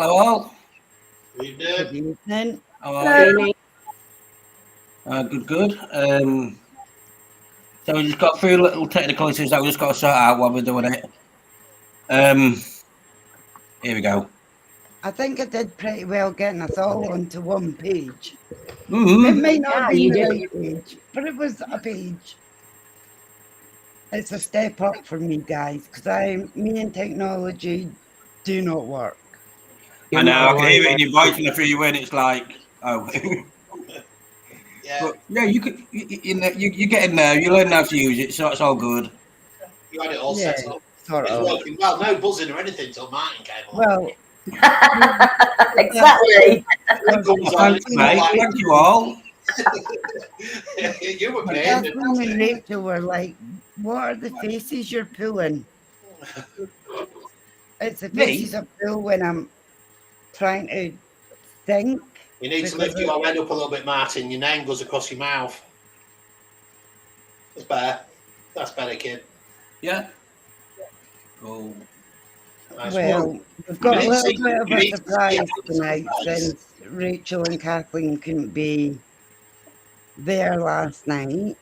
Hello all. Good evening. How are you? Hello. Good. So we just got a few little technical issues that we just got to sort out while we're doing it. Here we go. I think I did pretty well getting us all onto one page. It Mm-hmm. may not Yeah, be you the did. right page, but it was a page. It's a step up for me, guys, because me and technology do not work. I know. I can hear it in your voice when I threw you in. It's like, oh. Yeah, But yeah, you could. You get in there. You learn how to use it, so it's all good. you had it all Yeah, set up. sort It's of. working well. No buzzing or anything until Martin came on. Well, Exactly. It comes Well, on, thanks, it's mate. not like Thank you all. you were paying. Kathleen and Rachel were like, "What are the faces you're pulling?" It's the Me? faces I pull when I'm trying to think. You need to Because lift your head up a little bit, Martin. Your name goes across your mouth. That's better. That's better, kid. Yeah. Cool. Nice Well, one. we've got a You little need to- bit of you a need to surprise see it. tonight since Rachel and Kathleen couldn't be there last night.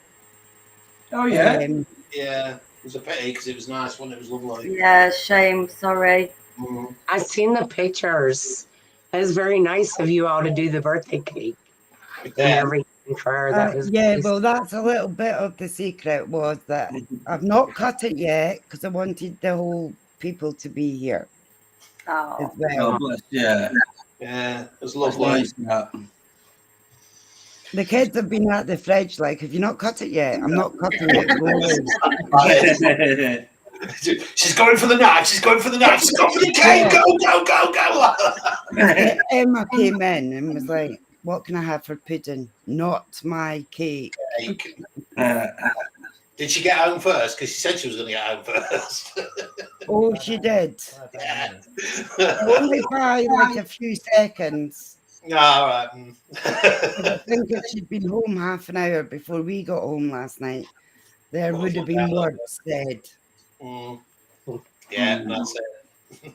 Oh yeah. Yeah, it was a pity because it was nice one. It was lovely. Yeah, shame. Sorry. Mm. I seen the pictures. It was very nice of you all to do the birthday cake and Yeah, everything for her. That was Yeah, nice. well, that's a little bit of the secret was that I've not cut it yet because I wanted the whole people to be here as Oh. well. Oh bless. Yeah. yeah, it was That's lovely. nice. That. The kids have been at the fridge like, have you not cut it yet? I'm not cutting it. Go away. She's going for the knife. She's going for the knife. She's going for the cake. Yeah. Go. Emma came in and was like, what can I have for pudding? Not my cake. Cake. Did she get home first? Because she said she was going to get home first. Oh, she did. Yeah. Only by like a few seconds. All right. I think if she'd been home half an hour before we got home last night, there would have been words said. Mm. Yeah, that's it.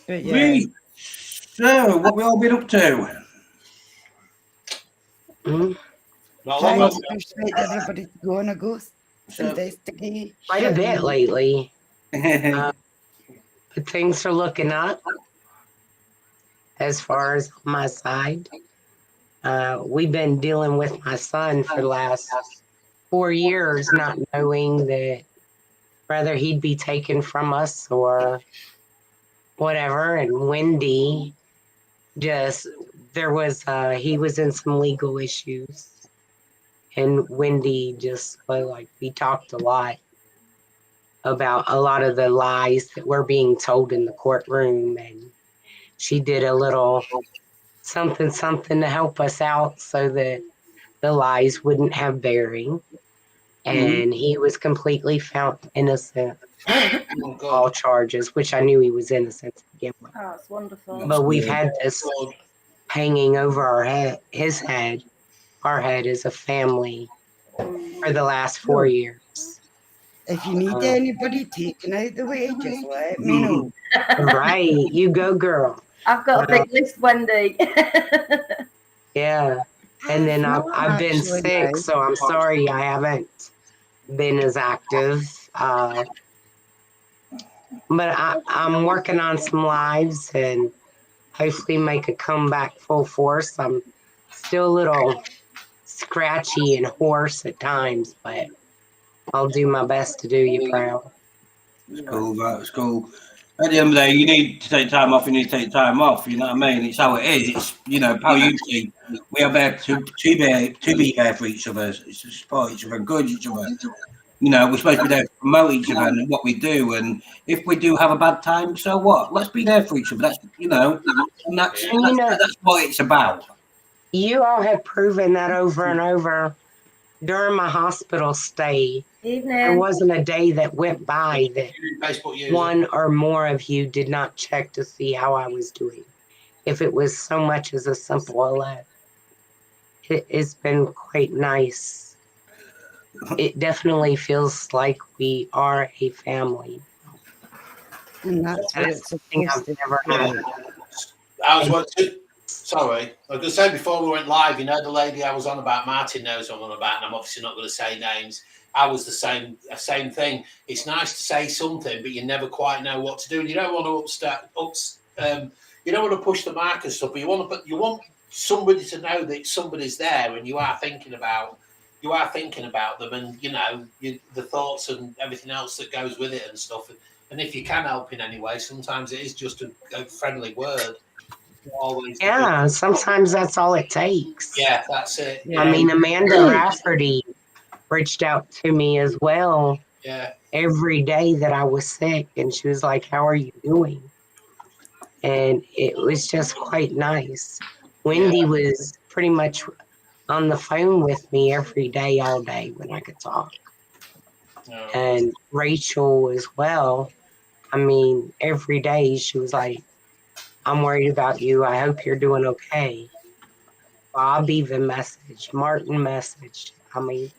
But yeah. Right. So, what we all been up to? Not Trying long. to persuade everybody to go on a ghost investigation. Quite a bit lately. But things are looking up as far as my side. We've been dealing with my son for the last 4 years, not knowing that whether he'd be taken from us or whatever. And Wendy he was in some legal issues. And Wendy we talked a lot about a lot of the lies that were being told in the courtroom. And she did a little something to help us out so that the lies wouldn't have bearing. And he was completely found innocent of all charges, which I knew he was innocent to begin with. Oh, it's wonderful. But we've had this hanging over our head, our head as a family for the last 4 years. If you need anybody taken out the way, just let me know. Right, you go, girl. I've got a big list, Wendy. Yeah, and then I've been Actually, sick, no. so I'm sorry I haven't been as active. But I'm working on some lives and hopefully make a comeback full force. I'm still a little scratchy and hoarse at times, but I'll do my best to do you proud. It's cool, right? It's cool. At the end of the day, you need to take time off. You need to take time off. You know what I mean? It's how it is. It's PARAUNITY. We are there to be there for each other. It's to support each other, encourage each other. We're supposed to be there to promote each other and what we do. And if we do have a bad time, so what? Let's be there for each other. That's and that's what it's about. You all have proven that over and over. During my hospital stay, there Evening. wasn't a day that went by that one or more of you did not check to see how I was doing. If it was so much as a simple hello. It's been quite nice. It definitely feels like we are a family. And that's what That's it's something supposed I've to never be. had. I was watching. Sorry, I was going to say before we went live, you know, the lady I was on about, Martin knows what I'm on about, and I'm obviously not going to say names. I was the same thing. It's nice to say something, but you never quite know what to do, and you don't want to you don't want to push the mark and stuff, but you want somebody to know that somebody's there, and you are thinking about them, and you know the thoughts and everything else that goes with it and stuff. And if you can help in any way, sometimes it is just a friendly word. Always. Yeah, sometimes that's all it takes. Yeah, that's it. Yeah. I mean, Amanda Rafferty reached out to me as well Yeah, every day that I was sick, and she was like, "How are you doing?" And it was just quite nice. Wendy was pretty much on the phone with me every day, all day when I could talk. no. And Rachel as well. I mean, every day she was like, "I'm worried about you. I hope you're doing okay." Bob even messaged, Martin messaged. I mean,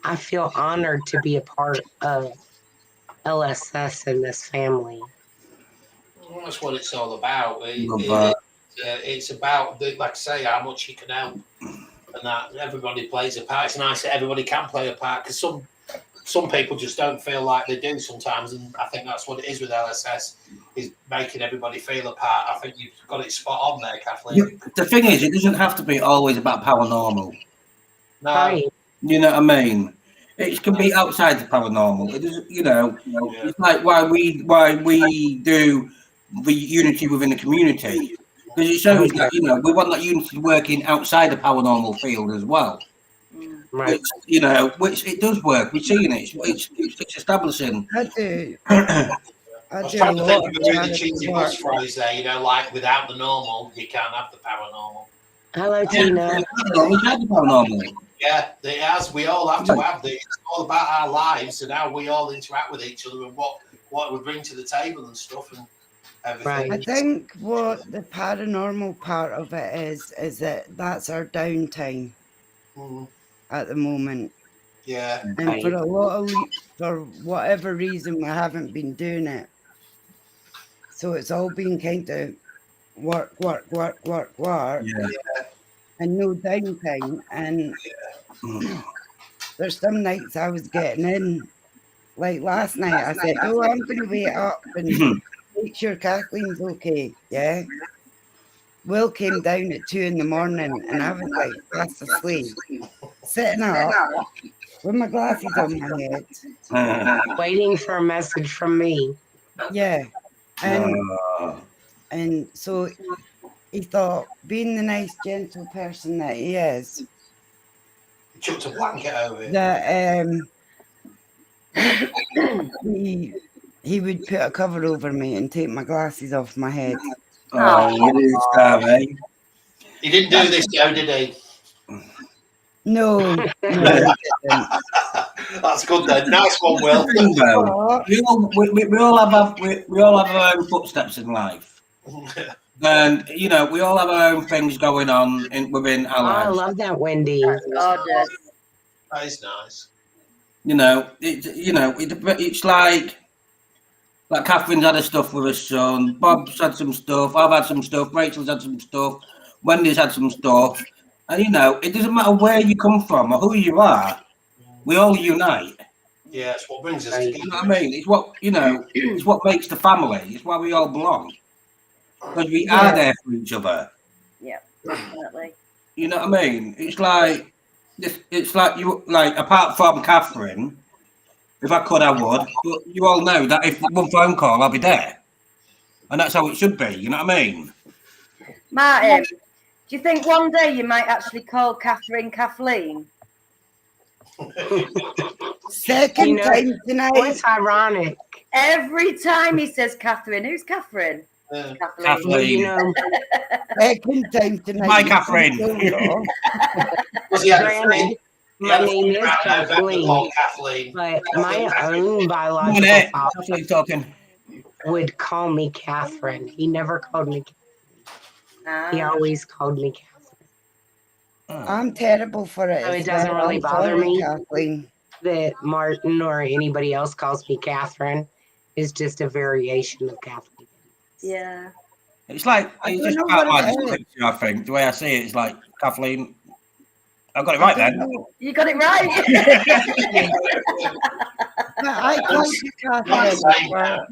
I feel honored to be a part of LSS and this family. Well, that's what it's all about. But It's about, like I say, how much you can help, and that everybody plays a part. It's nice that everybody can play a part, because some people just don't feel like they do sometimes, and I think that's what it is with LSS, is making everybody feel a part. I think you've got it spot on there, Kathleen. the thing is, it doesn't have to be always about paranormal. No, Right. You know what I mean? It can be outside the paranormal. It is, you know, it's like why we do the unity within the community, because it shows that, you know, we want that unity working outside the paranormal field as well. Right. Which, you know, which it does work. We're seeing it. It's establishing. I do. I I was do a trying to think lot of of a really charity cheesy work. bus phrase there, you know, like without the normal, you can't have the paranormal. Hello, Tina. Outside the paranormal. Yeah, it has. We all have to have this. It's all about our lives and how we all interact with each other, and what we bring to the table and stuff and everything. I think what the paranormal part of it is that that's our downtime Mm, at the moment. yeah, And for a lot of for whatever reason, we haven't been doing it. So it's all been kind of work, Yeah. and no downtime. And there's some nights I was getting in, like last night, I said, "Oh, I'm going to wait up and make sure Kathleen's okay." Yeah. Will came down at 2 a.m, and I was like fast asleep, sitting up with my glasses on my head. Waiting for a message from me. Yeah. And so he thought, being the nice, gentle person that he is, he chucked a blanket over it. that he would put a cover over me and take my glasses off my head. It is that, eh? He didn't do this, Joe, did he? No, no, he didn't. That's good then. Nice one, Will. We all have our own footsteps in life, and you know we all have our own things going on within our Oh, I lives. love that, Wendy. Gorgeous. That is nice. You know, it's like Catherine's had her stuff with her son. Bob's had some stuff. I've had some stuff. Rachel's had some stuff. Wendy's had some stuff. And you know, it doesn't matter where you come from or who you are. We all unite. Yeah, it's what brings us Right. together. You know what I mean? It's what, you know, it's what makes the family. It's why we all belong. Because we are there for each other. Yeah, definitely. You know what I mean? It's like you, like, apart from Catherine, if I could, I would. But you all know that if one phone call, I'll be there. And that's how it should be. You know what I mean? Martin, do you think one day you might actually call Catherine Kathleen? Second time tonight. What's ironic? Every time he says Catherine, who's Catherine? Kathleen. Well, you know, Second time tonight. Hi, Catherine. Was he had a granted, friend? my name is Kathleen. Kathleen, but my own biological Minute. father Kathleen's talking. would call me Catherine. He never called me. He Ah, always called me Catherine. I'm terrible for it. So it as doesn't well. really I'm bother sorry, me. Kathleen. That Martin or anybody else calls me Catherine. is just a variation of Kathleen. Yeah. It's like I it's don't just know part of what my it is. description. I think the way I see it is like Kathleen. I got it I right don't then. know. You got it right. But I called you Catherine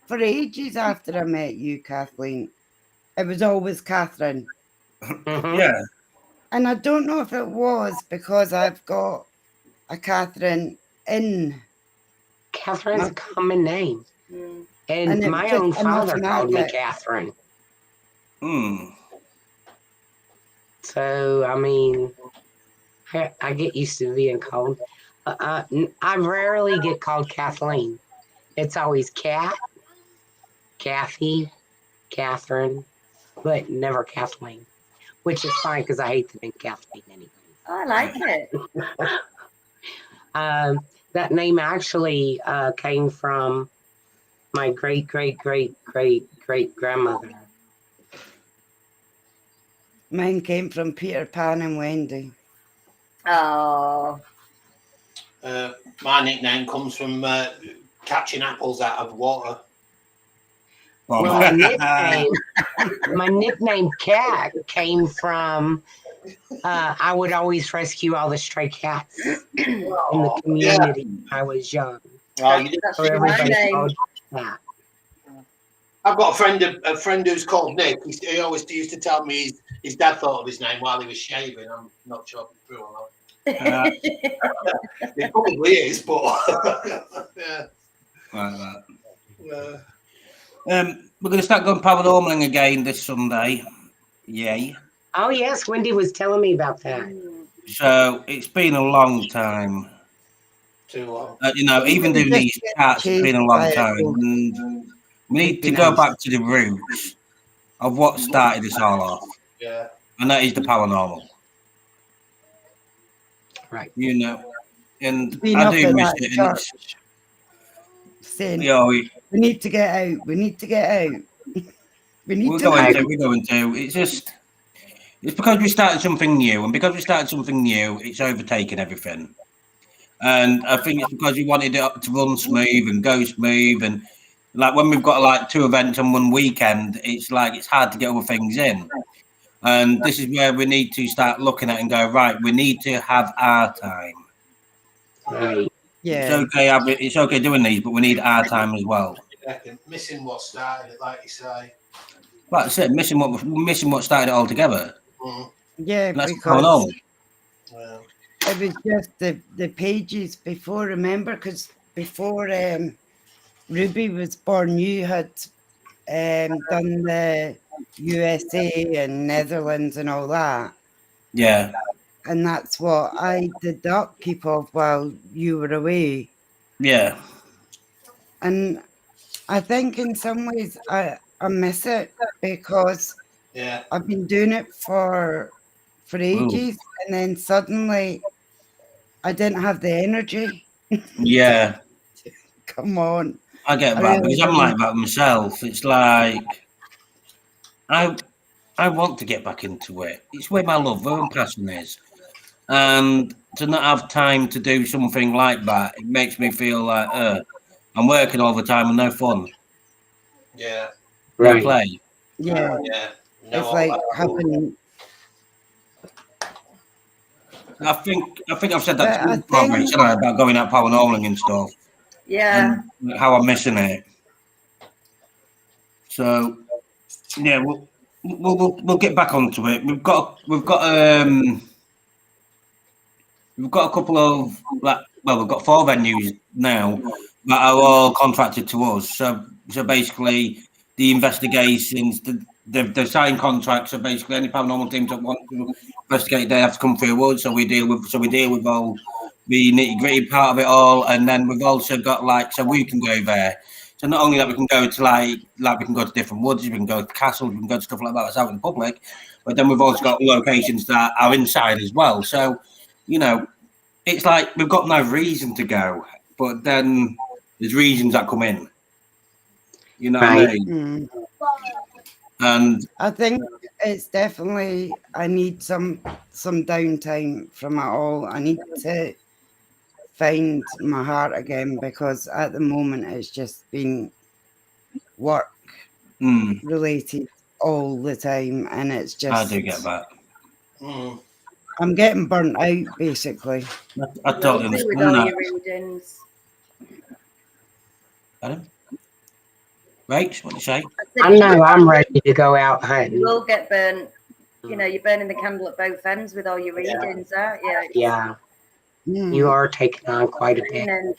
for ages after I met you, Kathleen. It was always Catherine. Mhm. Yeah. And I don't know if it was because I've got a Catherine in. Catherine's a common name. Mm. And And it my was just own an father called me automatic. Catherine. Hmm. So, I mean, I get used to being called. I rarely get called Kathleen. It's always Kat, Kathy, Catherine, but never Kathleen, which is fine because I hate the name Kathleen anyway. I like it. That name actually came from my great great great great great grandmother. Mine came from Peter Pan and Wendy. Oh. My nickname comes from catching apples out of water. Well, my nickname Cat came from I would always rescue all the stray cats in the community when I was young. Oh, That So should be my everybody name. called Cat. I've got a friend who's called Nick. He always used to tell me his dad thought of his name while he was shaving. I'm not sure if it's true or not. It probably is, but yeah. Like that. We're going to start going paranormaling again this Sunday. Yay. Oh yes, Wendy was telling me about that. So it's been a long time. Too long. You know, even doing these chats, it's been a long time. And we need to go back to the roots of what started this all off. Yeah. And that is the paranormal. Right. You know, and Been I up do at miss that it. And church saying, you know, we need to get out. We need to get out. We need we're to going leave. to. We're going to. It's because we started something new, and because we started something new, it's overtaken everything. And I think it's because we wanted it to run smooth and go smooth, and like when we've got like 2 events on one weekend, it's like it's hard to get other things in. And this is where we need to start looking at and go, right, we need to have our time. Right. Yeah. It's okay doing these, but we need our time as well. Missing what started it, like you say. Like I said, missing what started it all together. Yeah, And that's because paranormal. Well, it was just the pages before, remember? Because before Ruby was born, you had done the USA and Netherlands and all that. Yeah. And that's what I did the upkeep of while you were away. Yeah. And I think in some ways I miss it because yeah. I've been doing it for ages, and then suddenly I didn't have the energy. Yeah. Come on. I get I that really because I'm didn't. like that myself. It's like I want to get back into it. It's where my love and passion is. And to not have time to do something like that, it makes me feel like I'm working all the time and no fun. Yeah. No Right. play. Yeah. Yeah. No, It's like having. I think I've said But that to I you probably, think about going out paranormaling and stuff Yeah. and how I'm missing it. So yeah, we'll get back onto it. We've got a couple of we've got 4 venues now that are all contracted to us. So basically, the investigations, the signed contracts. So basically, any paranormal teams that want to investigate, they have to come through us. So we deal with all the nitty gritty part of it all, and then we've also got so we can go there. So not only that we can go to we can go to different woods, we can go to castles, we can go to stuff like that that's out in the public, but then we've also got locations that are inside as well. So, you know, it's like we've got no reason to go, but then there's reasons that come in. You know what I mean? And I think it's definitely I need some downtime from it all. I need to find my heart again, because at the moment it's just been work related all the time, and it's just I do get that. I'm getting burnt out basically. I totally With understand all that. your readings. Adam? Rach, what do you say? I know I'm ready to go out hunting. You will get burnt. You know, you're burning the candle at both ends with all your readings, aren't you? Yeah, you are taking on quite a bit.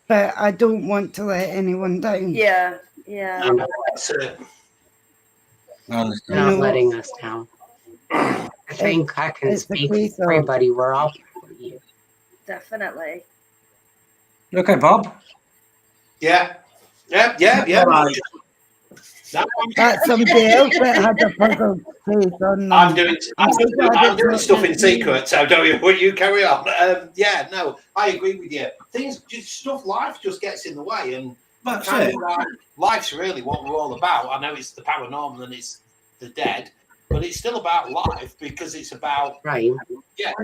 But I don't want to let anyone down. Yeah. That's it. I understand. Not know, letting us down. I think I can it's the speak case for of- everybody. We're all here for you. Definitely. You okay, Bob? Yeah. Right. That's somebody else that had a puzzle face on them. I'm doing stuff in secret, so don't you carry on. Yeah, no, I agree with you. Things, just stuff, life just gets in the way, and That's kind it. of like, life's really what we're all about. I know it's the paranormal and it's the dead, but it's still about life, because it's about Right.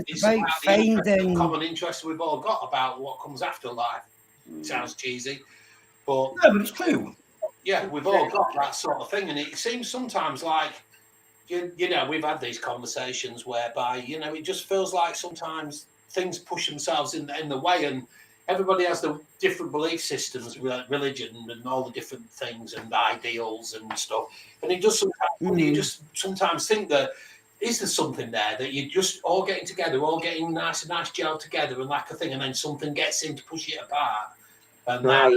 it's about about the interest, finding- common interest we've all got about what comes after life. Sounds cheesy, but No, but it's true. yeah, we've all got that sort of thing, and it seems sometimes like you know, we've had these conversations whereby, you know, it just feels like sometimes things push themselves in the way, and everybody has the different belief systems, religion and all the different things and ideals and stuff, and it does sometimes you just sometimes think that, is there something there that you're just all getting together, all getting nice gel together and like a thing, and then something gets in to push it apart, and Right.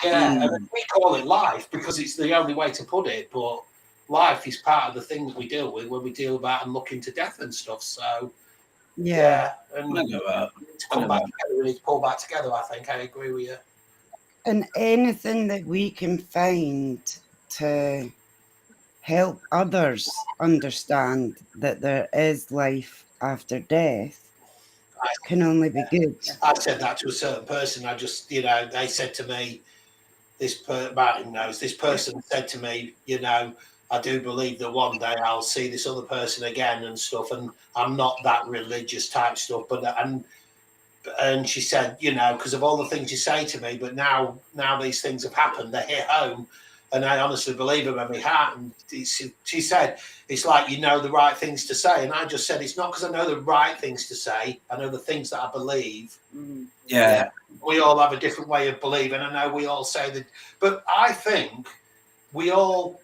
and we call it life because it's the only way to put it, but life is part of the thing that we deal with when we deal about and look into death and stuff. So and I get that. to come back together, we need to pull back together. I think I agree with you. And anything that we can find to help others understand that there is life after death can only be good. I said that to a certain person. I just, you know, they said to me, Martin knows, this person said to me, you know, I do believe that one day I'll see this other person again and stuff, and I'm not that religious type stuff, but and she said, you know, because of all the things you say to me, but now these things have happened, they hit home, and I honestly believe them in my heart. And she said, it's like, you know, the right things to say, and I just said, it's not because I know the right things to say, I know the things that I believe. Yeah. We all have a different way of believing. I know we all say that, but I think we all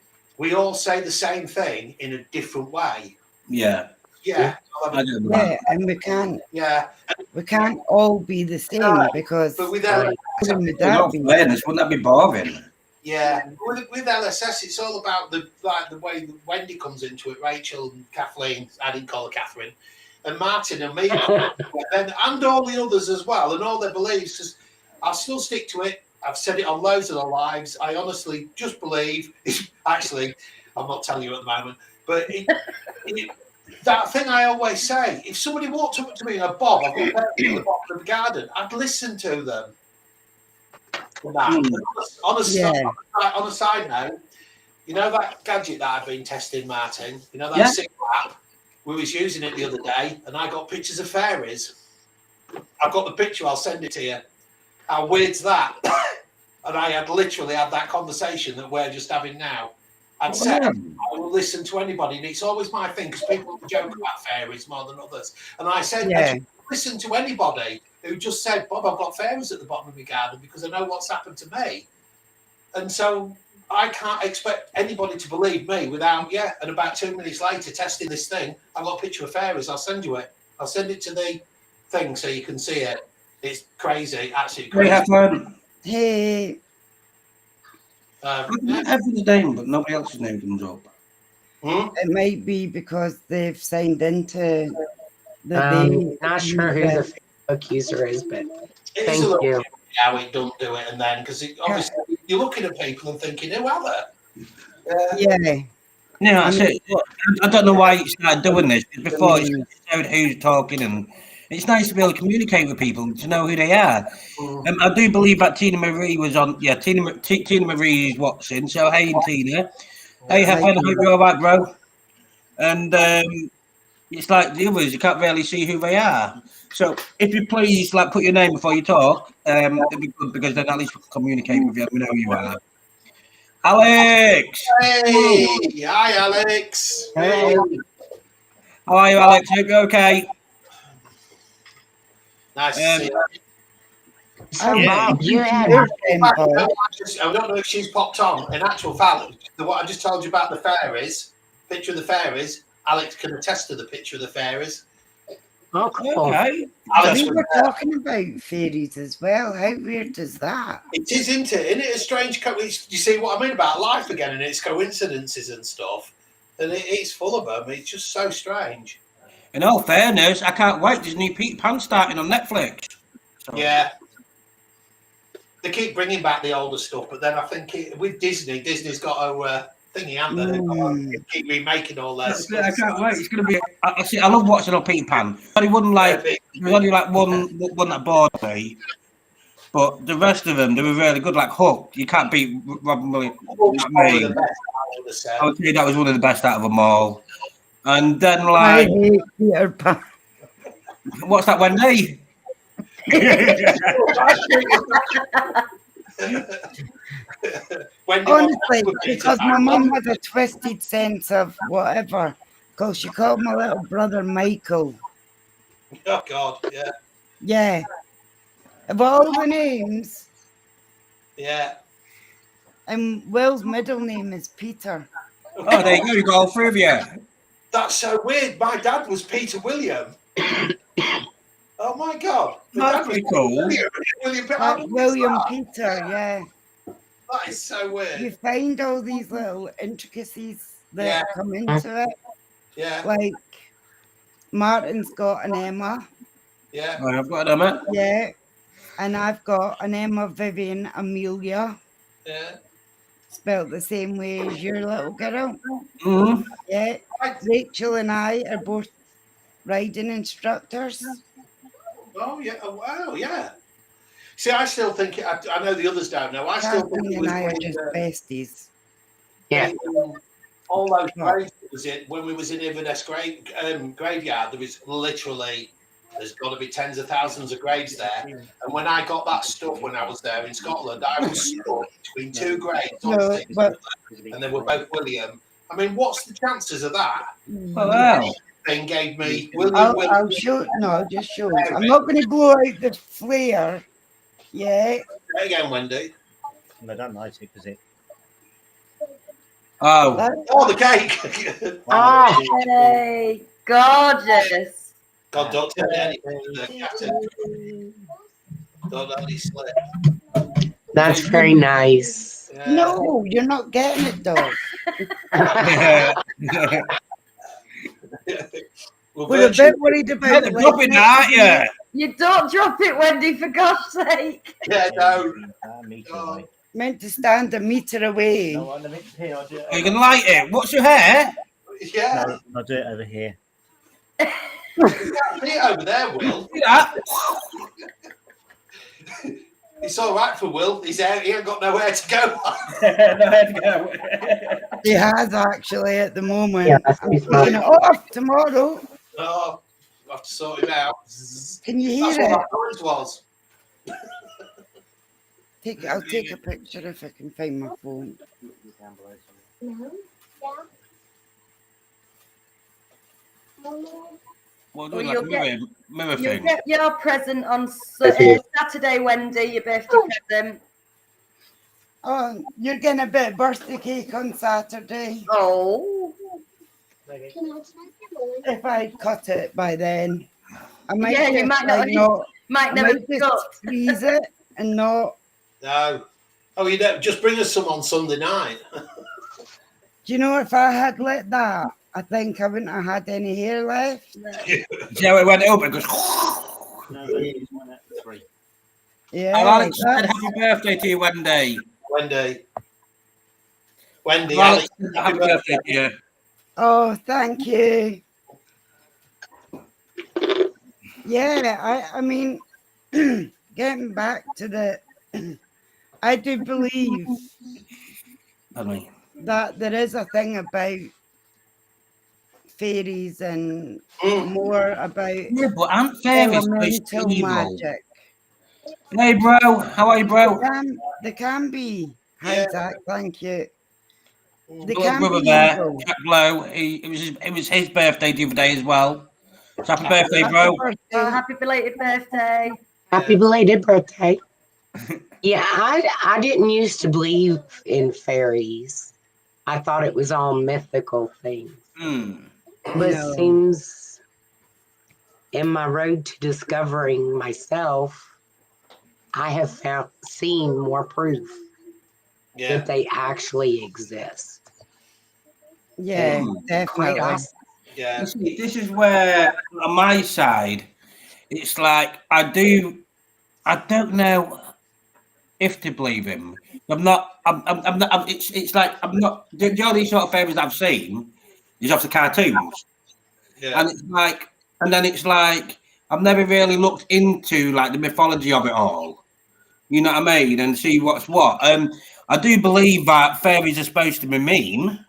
say the same thing in a different way. Yeah. Yeah. I get that. Yeah, and we can't all be the same, because But with boring would In that all be? fairness, wouldn't that be boring? yeah, with LSS, it's all about the way Wendy comes into it, Rachel and Kathleen. I didn't call her Catherine, and Martin and me, and all the others as well, and all their beliefs. Because I'll still stick to it. I've said it on loads of their lives. I honestly just believe. Actually, I'm not telling you at the moment, but that thing I always say. If somebody walked up to me and Bob, I've got parents at the bottom of the garden, I'd listen to them. On a side note, you know that gadget that I've been testing, Martin? You know that signal app? We was using it the other day, and I got pictures of fairies. I've got the picture, I'll send it to you. How weird's that? And I had literally had that conversation that we're just having now. I'd said, I will listen to anybody, and it's always my thing, because people joke about fairies more than others. And I said, I listen to anybody who just said, Bob, I've got fairies at the bottom of my garden because I know what's happened to me. And so I can't expect anybody to believe me without, and about 2 minutes later, testing this thing, I've got a picture of fairies. I'll send you it. I'll send it to the thing so you can see it. It's crazy, absolutely crazy. Hey. Everyone's name, but nobody else's name comes up. It might be because they've signed into not sure who the Facebook user is, but thank you. How it don't do it, and then because obviously you're looking at people and thinking, who are they? Yeah, that's it. I don't know why you started doing this. Before it showed who's talking, and it's nice to be able to communicate with people to know who they are. I do believe that Tina Marie was on. Yeah, Tina Marie is watching. So hey, Tina. Hey, I hope you're all right, bro. And it's like the others, you can't really see who they are. So if you please, like, put your name before you talk, it'd be good because then at least we can communicate with you. We know who you are. Alex, Hey, hi, Alex. Hello. how are you, Alex? Hope you're okay. Nice to see you. So, Yeah. Bob, you had Your friend, I Paul. don't know if she's popped on. In actual fact, what I just told you about the fairies, picture of the fairies, Alex can attest to the picture of the fairies. oh, cool. Okay. Alex We was were there. talking about fairies as well. How weird is that? It is, isn't it? Isn't it a strange you see what I mean about life again and its coincidences and stuff? And it's full of them. It's just so strange. In all fairness, I can't wait. There's a new Peter Pan starting on Netflix. So, Yeah. They keep bringing back the older stuff, but then I think with Disney's got a thingy, haven't they? They've got to keep remaking all their stuff. I can't wait. It's going to be. I love watching on Peter Pan. Only one like there's only like one that bored me, but the rest of them they were really good. Like Hook, you can't beat Robin Williams. Probably the best, I would have said. I would say that was one of the best out of them all. And then I like, hate Peter Pan. what's that, Wendy? Honestly, because my mum had a twisted sense of whatever, because she called my little brother Michael. Oh God, yeah, Yeah. Of all the names, yeah. and Will's middle name is Peter. Oh, there you go. You got all three of you. That's so weird. My dad was Peter William. Oh my God, my That's dad was pretty cool. William Peter, yeah. That is so weird. You find all these little intricacies that Yeah. come into it. Yeah, Like Martin's got an Emma, yeah. Right, I've got an Emma. yeah. And I've got an Emma Vivian Amelia, Yeah. spelled the same way as your little girl. Mm-hmm. Yeah. Rachel and I are both riding instructors. Oh yeah. Oh, wow. Yeah. See, I still think I know the others don't know. I still think Kathleen it and was I are when, just besties. Yeah. all those What? graves was it when we was in Inverness graveyard. There was literally there's got to be tens of thousands of graves there. And when I got that stuff when I was there in Scotland, I was stuck between two graves on No, six, but and they were both William. I mean, what's the chances of that? Oh, wow. Thing gave me William. I'll show. No, I'll just show you. I'm not going to blow out the flare. Yeah. Say again, Wendy. I don't like it because it. Oh, Oh, the cake. Oh, Hey, gorgeous. God, don't tell me anything. Captain. Don't let me slip. that's very nice. Yeah. No, you're not getting it, dog. Well, We're a virtually- bit worried about You're dropping that, aren't you? You don't drop it, Wendy, for God's sake. Yeah, no. Meter Meant to stand a meter away. No, let me here. I'll do it. You can light it. What's your hair? Yeah. No, I'll do it over here. You can't see it over there, Will. See that? It's all right for Will. He's out. He ain't got nowhere to go. No, I had to go. He has actually at the moment. Yeah, that's I'm his taking it off tomorrow. Oh, I'll have to sort him out. Can you That's hear what it? that noise was. I'll take a picture if I can find my phone. Well, Well, doing like you'll a get- mirror You'll thing. get your present on Okay. Saturday, Wendy, your birthday present. Oh, you're getting a bit of birthday cake on Saturday. Oh. If I cut it by then, I might Yeah, you just, might not- Might I never might just cut. freeze it and not. No. Oh, you don't. Just bring us some on Sunday night. Do you know if I had lit that, I think I wouldn't have had any hair left. See how it went up? It goes. No, it's one at 3. Yeah. And Alex said that's- happy birthday to you, Wendy. Wendy. Wendy, Alex, Alex, happy birthday to you. Oh, thank you. Yeah, I mean, getting back to the, I do believe Pardon me. that there is a thing about fairies and Mm. more about Yeah, but aren't fairies supposed to elemental be evil? magic. Hey, bro. How are you, bro? They can be. Hi, Yeah. Zach. Thank you. They Little can brother be there, evil. Jack Blow. It was his birthday the other day as well. So happy birthday, Happy bro. birthday. Oh, happy belated birthday. Happy belated birthday. Yeah, I didn't used to believe in fairies. I thought it was all mythical things. Hmm. But No. seems in my road to discovering myself, I have seen more proof Yeah. that they actually exist. Yeah, And quite definitely. awesome. Yeah. You see, this is where on my side, it's like I don't know if to believe him. I'm not. I'm not. It's like I'm not. The only sort of favours I've seen is off the cartoons, Yeah. and it's like, and then it's like I've never really looked into like the mythology of it all. You know what I mean? And see what's what. I do believe that fairies are supposed to be mean.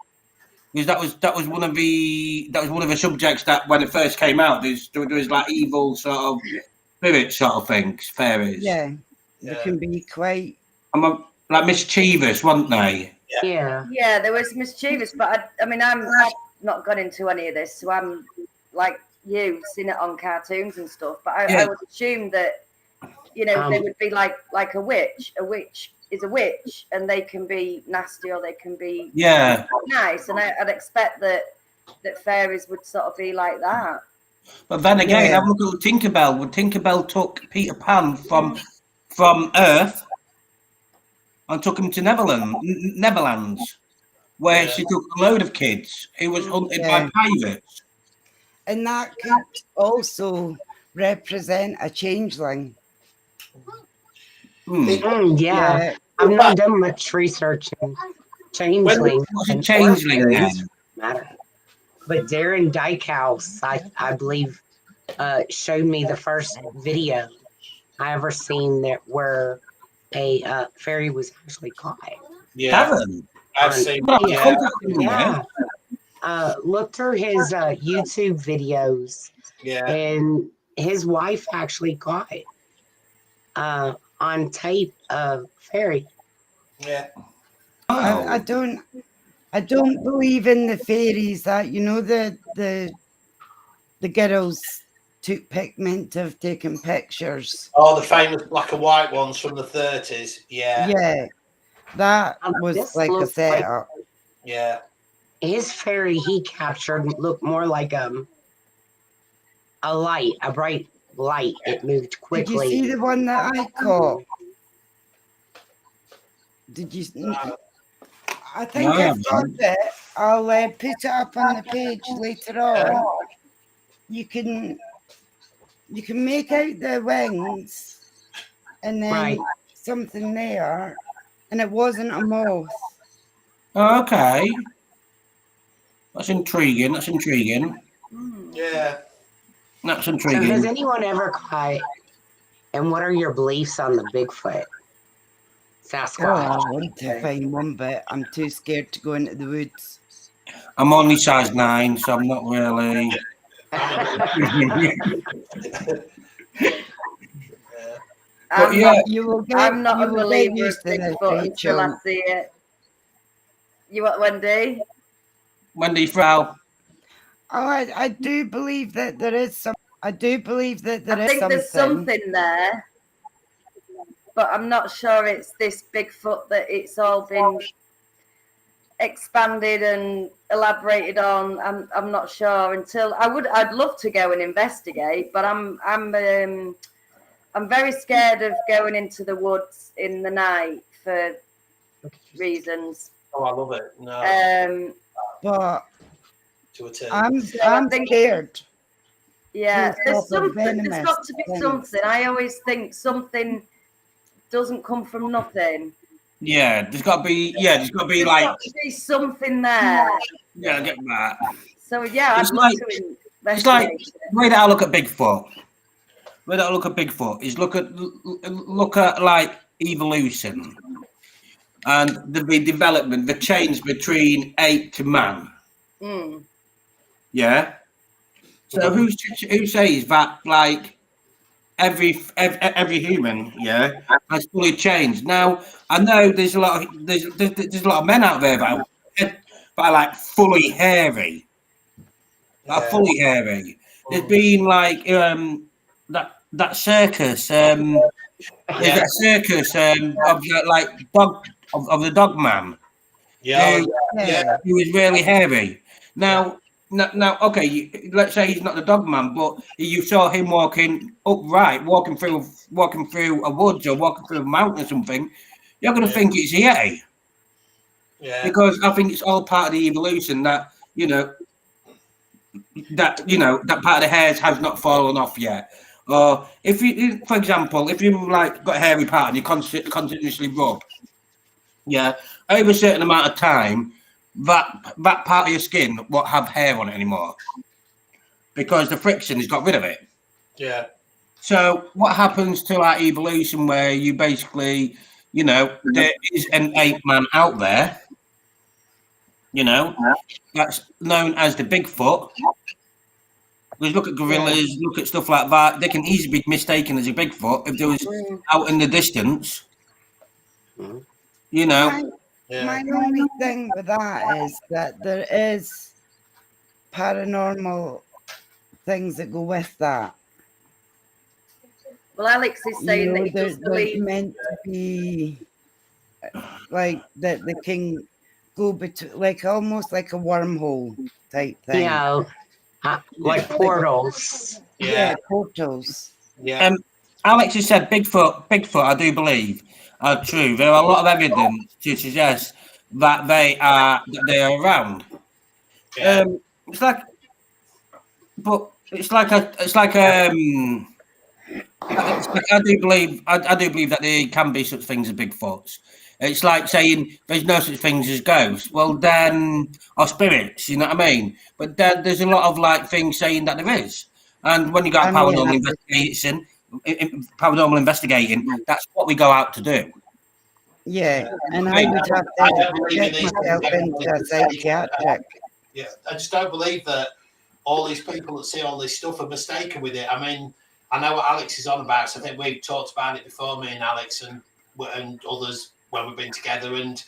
Because that was one of the subjects that when it first came out, there was like evil sort of spirit sort of things, fairies. Yeah, they Yeah. can be quite. Like mischievous, weren't they? Yeah. Yeah, there was mischievous, but I mean, I've not gone into any of this, so I'm like you, seen it on cartoons and stuff. But I Yeah. would assume that they would be like a witch. A witch is a witch, and they can be nasty or they can be nice. And I'd expect that fairies would sort of be like that. But then again, Yeah. have a look at Tinkerbell. When Tinkerbell took Peter Pan from Earth and took him to Neverlands, where she took a load of kids who was hunted by pirates. And that could also represent a changeling. Hmm. Yeah. I've not done much research in changeling. What's a changeling then? Matter. But Darren Dykehouse, I believe, showed me the first video I ever seen that where a fairy was actually caught. Yeah. Darren? I've seen. Yeah. Look through his YouTube videos. Yeah. And his wife actually caught it on tape of fairy. Yeah. I don't believe in the fairies that the girls took pigment of taking pictures. Oh, the famous black and white ones from the 30s. Yeah. Yeah, that was This like a looks setup. Yeah. His fairy he captured looked more like a light, a bright light. It moved quickly. Did you see the one that I caught? Did you? I think I've got it. I'll put it up on the page later on. You can make out the wings, and then something there, and it wasn't a moth. Oh, okay. That's intriguing. Yeah. That's So intriguing. has anyone ever caught? And what are your beliefs on the Bigfoot? Sasquatch. Oh, I want to find one, but I'm too scared to go into the woods. I'm only size 9, so I'm not really. But I'm not a believer of used to this, Bigfoot until I Rachel. see it. You what, Wendy? Wendy Frau. Oh, I do believe that there is some. I do believe that there is I think something. there's something there, but I'm not sure it's this Bigfoot that it's all been expanded and elaborated on. I'm not sure until I'd love to go and investigate, but I'm very scared of going into the woods in the night for reasons. Oh, I love it. No. But To a T. I'm scared. Yeah, there's something. venomous There's got to be things. something. I always think something doesn't come from nothing. Yeah, there's got to be. Yeah, there's got to be There's like. got to be something there. Yeah, I get that. So yeah, I'd It's love like- to investigate. It's like the way that I look at Bigfoot. The way that I look at Bigfoot is look at like evolution and the development, the change between ape to man. Mm. Yeah. So who says that like every human, yeah, has fully changed? Now I know there's a lot of there's a lot of men out there that are like fully hairy, fully hairy. There's been like that circus. There's that circus of like dog of the dog man Yeah, who was really hairy. Now, okay, let's say he's not the dog man, but you saw him walking upright, walking through a woods or walking through a mountain or something. You're going to think it's a Yeti. Yeah. Because I think it's all part of the evolution that that part of the hairs has not fallen off yet. Or if you, for example, if you like got a hairy part and you continuously rub, yeah, over a certain amount of time, that part of your won't have hair on it anymore because the friction has got rid of it. Yeah. So what happens to our evolution where you basically, there is an ape man out there, that's known as the Bigfoot. Because look at gorillas, look at stuff like that. They can easily be mistaken as a Bigfoot if there was out in the distance. My only thing with that is that there is paranormal things that go with that. Well, Alex is saying that he does believe meant to be like that they can go between, like almost like a wormhole type thing. Yeah, like portals. Yeah, portals. Yeah. Alex has said Bigfoot, I do believe, are true. There are a lot of evidence to suggest that they are around. Yeah. It's like I do believe that there can be such things as Bigfoots. It's like saying there's no such things as ghosts. Well, then, or spirits, you know what I mean? But then there's a lot of like things saying that there is. And when you got paranormal investigating, that's what we go out to do. Yeah, and I would have to check myself into a psychiatric. Yeah, I just don't believe that all these people that see all this stuff are mistaken with it. I mean, I know what Alex is on about. So I think we've talked about it before, me and Alex and others when we've been together. And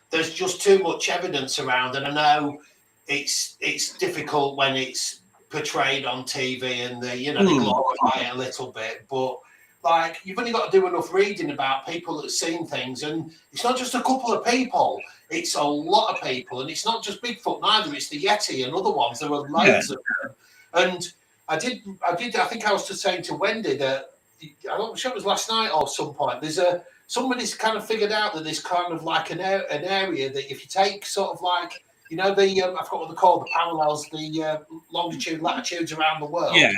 there's just too much evidence around. And I know it's difficult when it's portrayed on TV and they glorify it a little bit. But like, you've only got to do enough reading about people that have seen things, and it's not just a couple of people; it's a lot of people, and it's not just Bigfoot neither. It's the Yeti and other ones. There are loads of them, and I think I was just saying to Wendy that I'm sure it was last night or some point. Somebody's kind of figured out that there's kind of like an area that if you take sort of like I forgot what they're called, the parallels, the longitude, latitudes around the world. Yeah,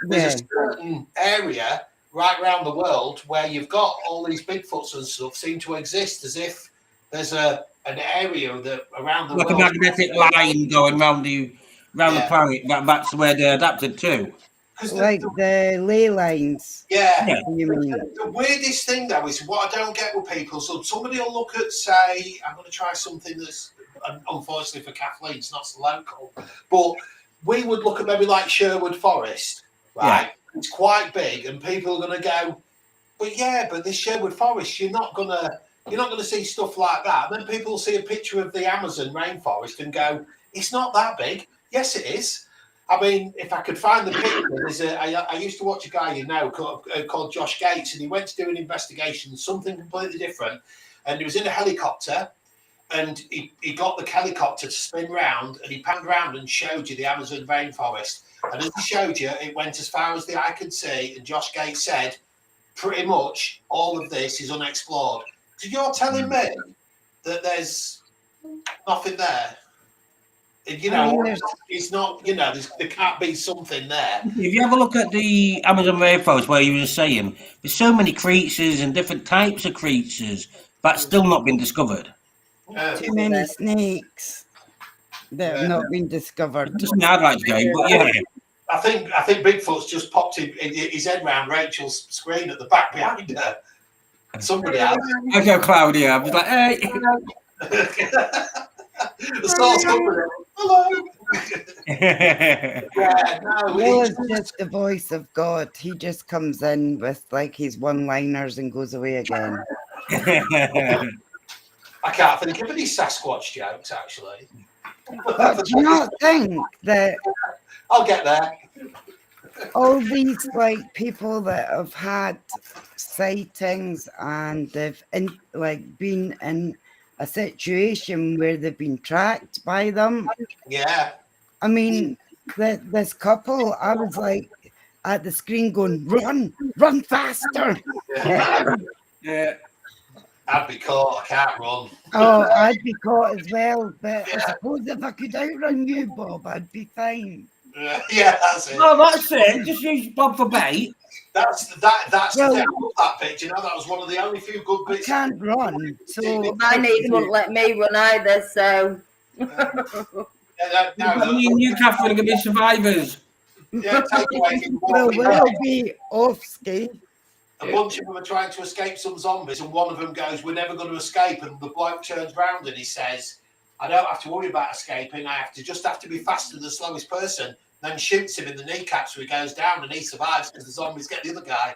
there's a certain area right around the world where you've got all these Bigfoots and stuff seem to exist as if there's an area that around the world, like a magnetic line going round the planet. That's where they're adapted to. Like the ley lines. Yeah. You mean? The weirdest thing though is what I don't get with people. So somebody will look at, say, I'm going to try something that's unfortunately for Kathleen, it's not so local, but we would look at maybe like Sherwood Forest, right? Yeah. It's quite big, and people are going to go, but this Sherwood Forest, you're not going to see stuff like that. And then people will see a picture of the Amazon rainforest and go, it's not that big. Yes, it is. I mean, if I could find the picture, I used to watch a guy called Josh Gates, and he went to do an investigation, something completely different, and he was in a helicopter, and he got the helicopter to spin round, and he panned round and showed you the Amazon rainforest. And as he showed you, it went as far as the eye could see, and Josh Gates said, pretty much all of this is unexplored. So you're telling me that there's nothing there? It's not, there can't be something there. If you have a look at the Amazon rainforest where you were saying, there's so many creatures and different types of creatures that's still not been discovered. Too many snakes that have not been discovered. Just I'd like to go, but yeah. I think Bigfoot's just popped his head round Rachel's screen at the back behind her. Somebody else. I go Claudia. I was like, hey. The source company. Hello. Yeah, no, Will is just the voice of God. He just comes in with like his one-liners and goes away again. I can't think of any Sasquatch jokes, actually. But do you not think that I'll get there. all these like people that have had sightings and they've been in a situation where they've been tracked by them? Yeah. I mean, this couple, I was like at the screen going, run faster. Yeah. I'd be caught. I can't run. Oh, I'd be caught as well. But I suppose if I could outrun you, Bob, I'd be fine. Yeah, that's it. Oh, that's it. Just use Bob for bait. That's Well, the thing. I love that picture. You know, that was one of the only few good I bits. can't run. So My knees won't let me run either, so. Me and you, Catherine, are going to be survivors. Yeah, take away from well, walking. we'll be off ski. A bunch of them are trying to escape some zombies, and one of them goes, "We're never going to escape." And the bloke turns round and he says, "I don't have to worry about escaping. I have to be faster than the slowest person." Then shoots him in the kneecap, so he goes down and he survives because the zombies get the other guy.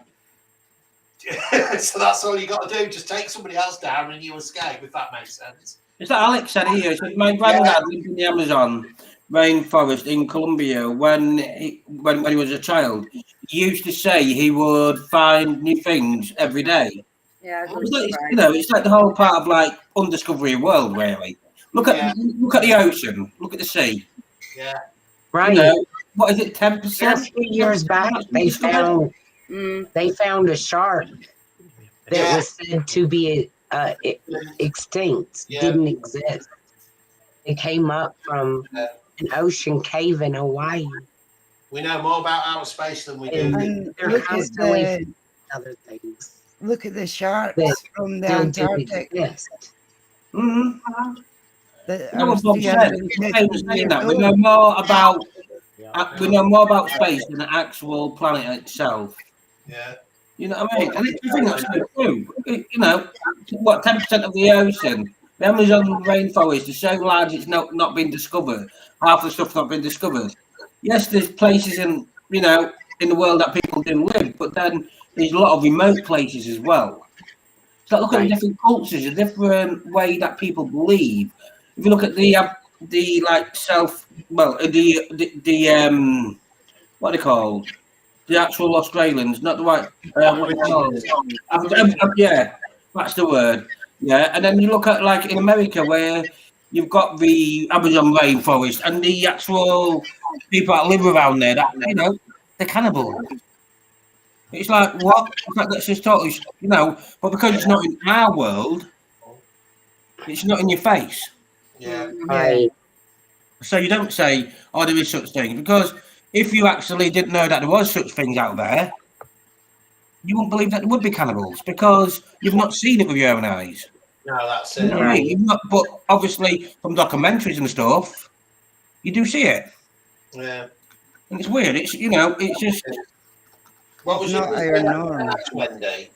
So that's all you got to do. Just take somebody else down and you escape, if that makes sense. Is that Alex said here? He said, my granddad lived in the Amazon rainforest in Colombia when he was a child. He used to say he would find new things every day. Yeah, It's like the whole part of like undiscovery world, really. Look at the ocean. Look at the sea. Yeah. Right. You know, what is it? 10%? Just a few years back, they found a shark that was said to be extinct. Didn't exist. It came up from an ocean cave in Hawaii. We know more about outer space than we do. And They're constantly other things. Look at the sharks from the Antarctic. What Bob said. We know more about space than the actual planet itself. Yeah. You know what I mean? And it's the thing that's so true. You know, what 10% of the ocean, the Amazon rainforest is so large it's not been discovered. Half the stuff's not been discovered. Yes, there's places in the world that people do live, but then there's a lot of remote places as well. So look at the different cultures, a different way that people believe. If you look at the what are they called? The actual Australians, not the white. Yeah, that's the word. Yeah, and then you look at like in America where you've got the Amazon rainforest and the actual people that live around there. That they're cannibals. It's like what? That's just totally, but because it's not in our world, it's not in your face. Yeah. Right. So you don't say, "Oh, there is such thing," because if you actually didn't know that there was such things out there, you wouldn't believe that there would be cannibals because you've not seen it with your own eyes. No, that's You it. know what I mean? You've not, but obviously from documentaries and stuff, you do see it. Yeah. And it's weird. It's it's just. What was not your normal. Wendy?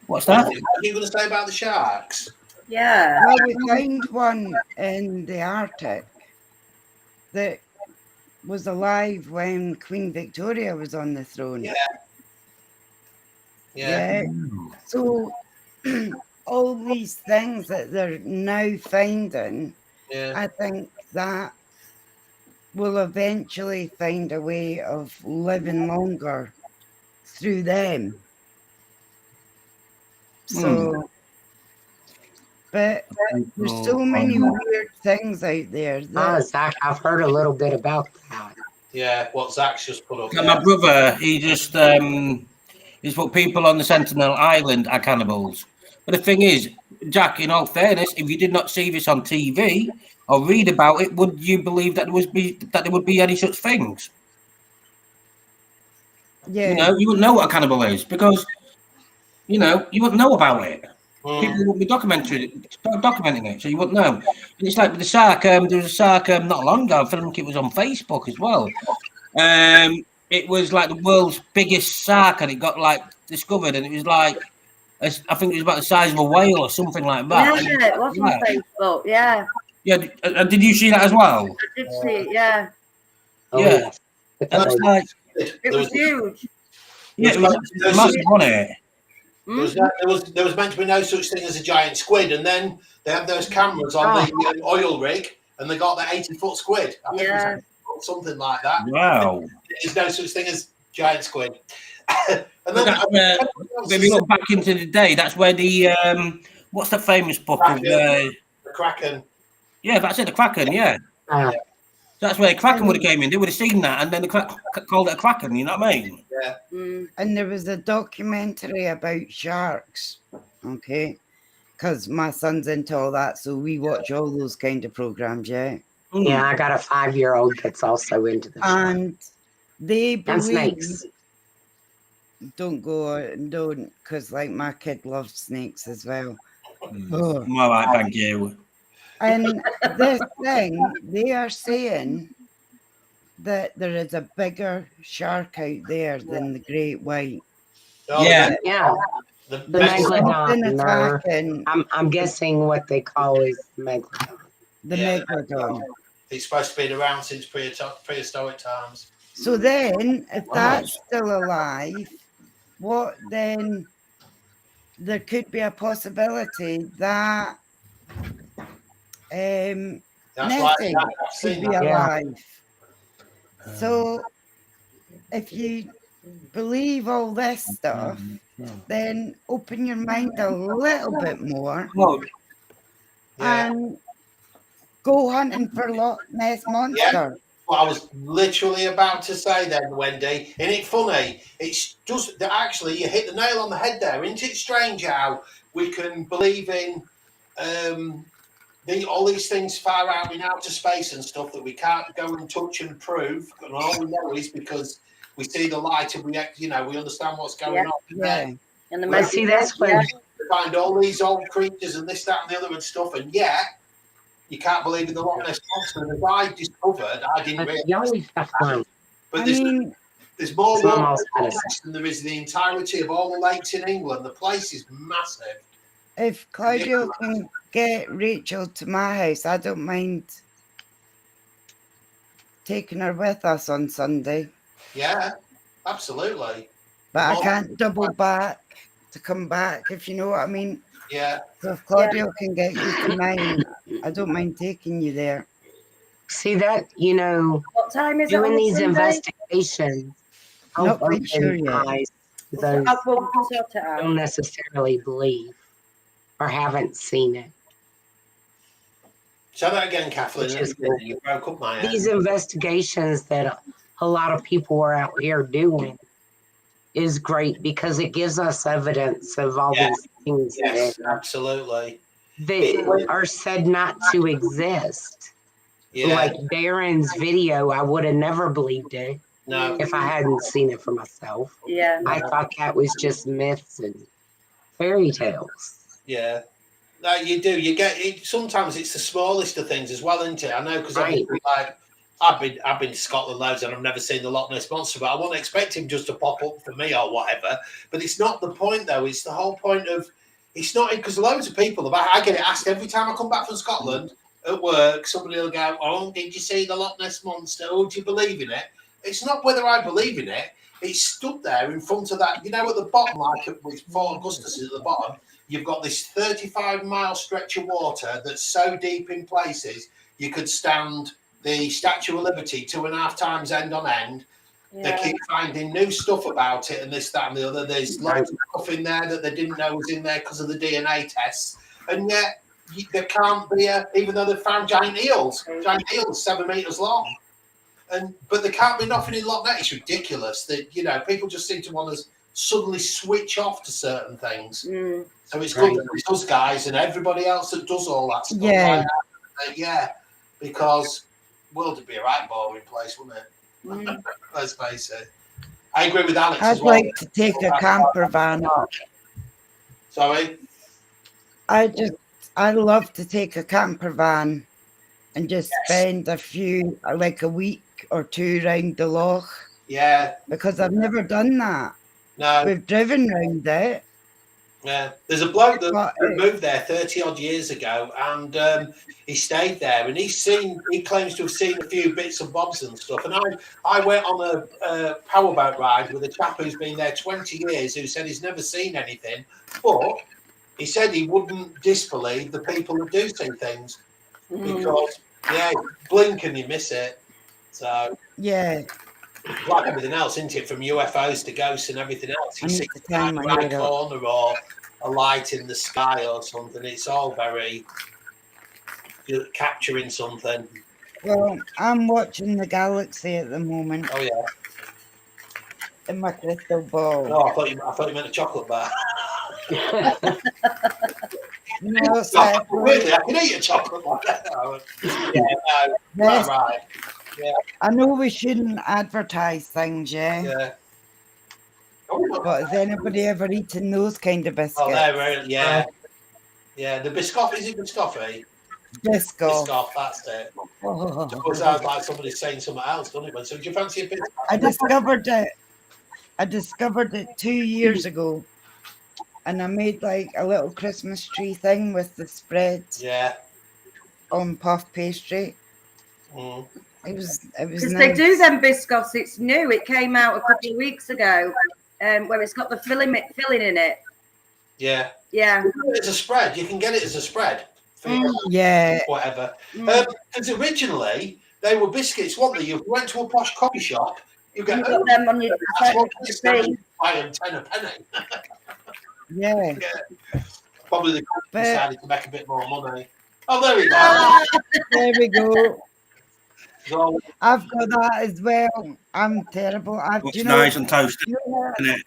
What's that? What are you going to say about the sharks? Yeah. Well, we found one in the Arctic that was alive when Queen Victoria was on the throne. Yeah. So all these things that they're now finding, I think that will eventually find a way of living longer through them. So, but there's so many weird things out there. Zach, I've heard a little bit about that. Yeah, what Zach's just put up. Yeah, my brother, he just he's put people on the Sentinel Island are cannibals. But the thing is, Jack, in all fairness, if you did not see this on TV or read about it, would you believe that there would be any such things? Yeah. You wouldn't know what a cannibal is because you wouldn't know about it. People wouldn't be documenting it, so you wouldn't know. And it's like with the shark. There was a shark not long ago. I think it was on Facebook as well. It was like the world's biggest shark, and it got like discovered, and it was like I think it was about the size of a whale or something like that. Yeah, it was on Facebook. Yeah. Yeah, did you see that as well? I did see it, yeah. Oh, Yeah. yes. It's That's like- like, It was huge. yeah, it was massive, wasn't it? There was meant to be no such thing as a giant squid, and then they had those cameras on the oil rig, and they got the 80-foot squid. I think it was something like that. Wow. There's no such thing as giant squid. And But that's where, when we look back into the day, that's where the what's the famous book of the Kraken. Yeah, that's it, the Kraken. Yeah, that's where the Kraken would have came in. They would have seen that, and then the called it a Kraken. You know what I mean? Yeah. And there was a documentary about sharks. Okay, because my son's into all that, so we watch all those kind of programs. Yeah. Yeah, I got a 5-year-old that's also into the And they and believe. snakes. Don't go and don't, because like my kid loves snakes as well. Oh. All right, thank you. And this thing, they are saying that there is a bigger shark out there than the great white. Yeah. The There's something megalodon. Or, attacking I'm guessing what they call is the megalodon. the megalodon. It's supposed to be around since prehistoric times. So then, if that's still alive, what then? There could be a possibility that Nessie could be alive. So if you believe all this stuff, then open your mind a little bit more and go hunting for Loch Ness Monster. Well, I was literally about to say then, Wendy. Isn't it funny? It's just that actually you hit the nail on the head there. Isn't it strange how we can believe in all these things far out in outer space and stuff that we can't go and touch and prove, and all we know is because we see the light and we understand what's going on. Yeah. And the Let's see, that's when we find all these old creatures and this, that, and the other and stuff, and yet you can't believe in the Loch Ness Monster. And as I discovered, I didn't realise. But there's more Loch Ness than there is the entirety of all the lakes in England. The place is massive. If Claudio can get Rachel to my house, I don't mind taking her with us on Sunday. Yeah, absolutely. But I can't double back to come back, if you know what I mean. Yeah. So if Claudio can get you to mine, I don't mind taking you there. See that, what time is doing it these Sunday? investigations. Not quite sure yet. Those We'll sort it out. don't necessarily believe or haven't seen it. Say that again, Kathleen. You broke up my head. These investigations that a lot of people are out here doing is great because it gives us evidence of all these things Yes, absolutely. that are said not to exist. Yeah. Like Darren's video, I would have never believed it if I hadn't seen it for myself. Yeah. I thought that was just myths and fairy tales. Yeah. No, you do. You get it. Sometimes it's the smallest of things as well, isn't it? I know because I've been to Scotland loads and I've never seen the Loch Ness Monster, but I wouldn't expect him just to pop up for me or whatever. But it's not the point, though. It's the whole point of it's not because loads of people. I get it asked every time I come back from Scotland at work. Somebody will go, "Oh, did you see the Loch Ness Monster? Oh, do you believe in it?" It's not whether I believe in it. It's stood there in front of that. At the bottom, like with Fort Augustus at the bottom, you've got this 35-mile stretch of water that's so deep in places you could stand the Statue of Liberty 2.5 times end on end. They keep finding new stuff about it and this, that, and the other. There's loads of stuff in there that they didn't know was in there because of the DNA tests. And yet, there can't be even though they've found giant eels 7 meters long. But there can't be nothing in Loch Ness. It's ridiculous that, people just seem to want to suddenly switch off to certain things. So it's good that it's us guys and everybody else that does all that stuff. Yeah. Because the world would be a right boring place, wouldn't it? Let's face it. I agree with Alex as well. I'd like to take a camper van up. Sorry? I'd love to take a camper van and just spend a week or two around the loch. Yeah. Because I've never done that. No. We've driven around it. Yeah, there's a bloke that But moved there 30 odd years ago, and he stayed there, and he claims to have seen a few bits and bobs and stuff. And I went on a powerboat ride with a chap who's been there 20 years, who said he's never seen anything, but he said he wouldn't disbelieve the people that do see things because blink and you miss it. So yeah, like everything else, isn't it? From UFOs to ghosts and everything else. You I need see to turn my a right head up. corner or a light in the sky or something. It's all very you're capturing something. Well, I'm watching the galaxy at the moment Oh yeah. in my crystal ball. No, I thought you meant a chocolate bar. No, Weirdly, I can eat a chocolate bar. Yeah, no, yes, right. Yeah, I know we shouldn't advertise things, yeah. yeah. But has anybody ever eaten those kind of biscuits? Oh, they're very, yeah. Yeah, the Biscoff, is it Biscoffy? Biscoff. Biscoff, that's it. Oh. It always sounds like somebody's saying something else, doesn't it? So do you fancy a bit? I discovered it 2 years ago, and I made like a little Christmas tree thing with the spread on puff pastry. Mm. It was Because nice. they do them biscoffs. It's new. It came out a couple of weeks ago, where it's got the filling in it. Yeah. Yeah. It's a spread. You can get it as a spread. Yeah. Whatever. Because originally they were biscuits, weren't they? You went to a posh coffee shop, you get them on your thing. Buy them 10 a penny. Yeah. Probably the company decided to make a bit more money. Oh, there we go. There we go. So, I've got that as well. I'm terrible. It's nice and toasted, isn't it?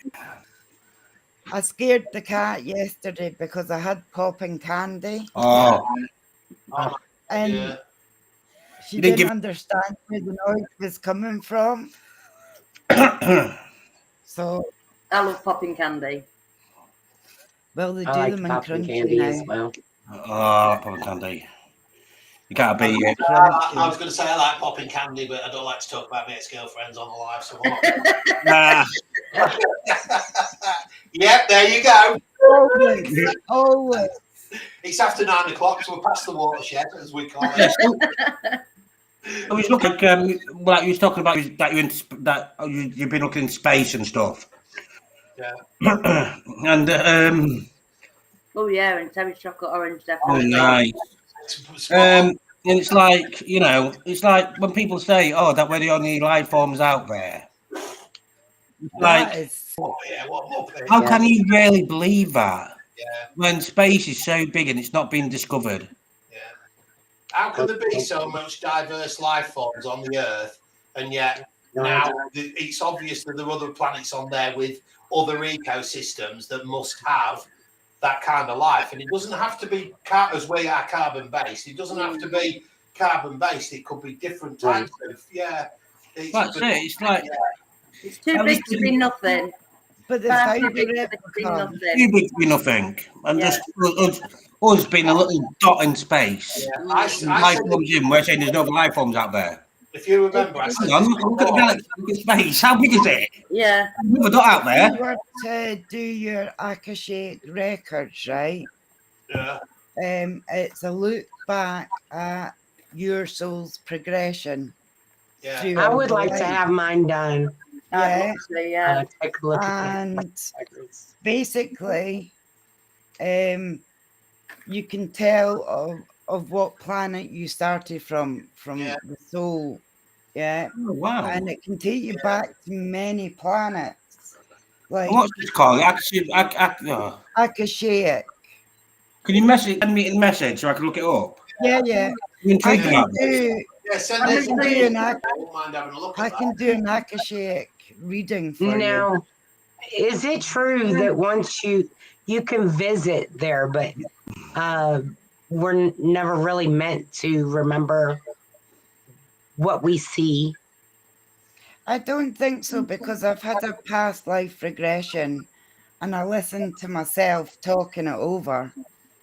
I scared the cat yesterday because I had popping candy. Oh. And she didn't understand where the noise was coming from. So I love popping candy. Well, they do like them in popping crunchy candy now. as well. Oh, popping candy. You can't beat it. I was going to say I like popping candy, but I don't like to talk about my ex-girlfriends on the live. So Nah. Yep, there you go. Always. It's after 9 o'clock, so we're past the watershed, as we call it. I was looking like you was talking about that you've been looking in space and stuff. Yeah. And oh yeah, and cherry chocolate orange definitely. oh, nice. And it's like, you know, it's like when people say, "Oh, that we're the only life forms out there." Like, how can you really believe that? Yeah. When space is so big and it's not been discovered. Yeah. How can there be so much diverse life forms on the Earth, and yet now it's obvious that there are other planets on there with other ecosystems that must have that kind of life, and it doesn't have to be as we are carbon based. It doesn't have to be carbon based. It could be different types of That's it. It's like it's too big to be nothing. But Far too big to be nothing. Too big to be nothing, and just us being a little dot in space. Life forms in. We're saying there's no other life forms out there. If you remember, look at the galaxy, look at space. How big is it? Yeah. There's a dot out there. If you were to do your Akashic records, right? Yeah. It's a look back at your soul's progression. Yeah. through I all would the like to life. have mine done. Yeah. Take a look at And basically, you can tell of what planet you started from the soul. Yeah. Oh, wow. And it can take you back to many planets. Like What's this called? Akashic. Can you send me a message so I can look it up? Yeah, yeah. I'm intrigued about this. Send it to me. I won't mind having a look at I can do an Akashic reading for you. Now, is it true that once you can visit there, but we're never really meant to remember what we see? I don't think so, because I've had a past life regression and I listened to myself talking it over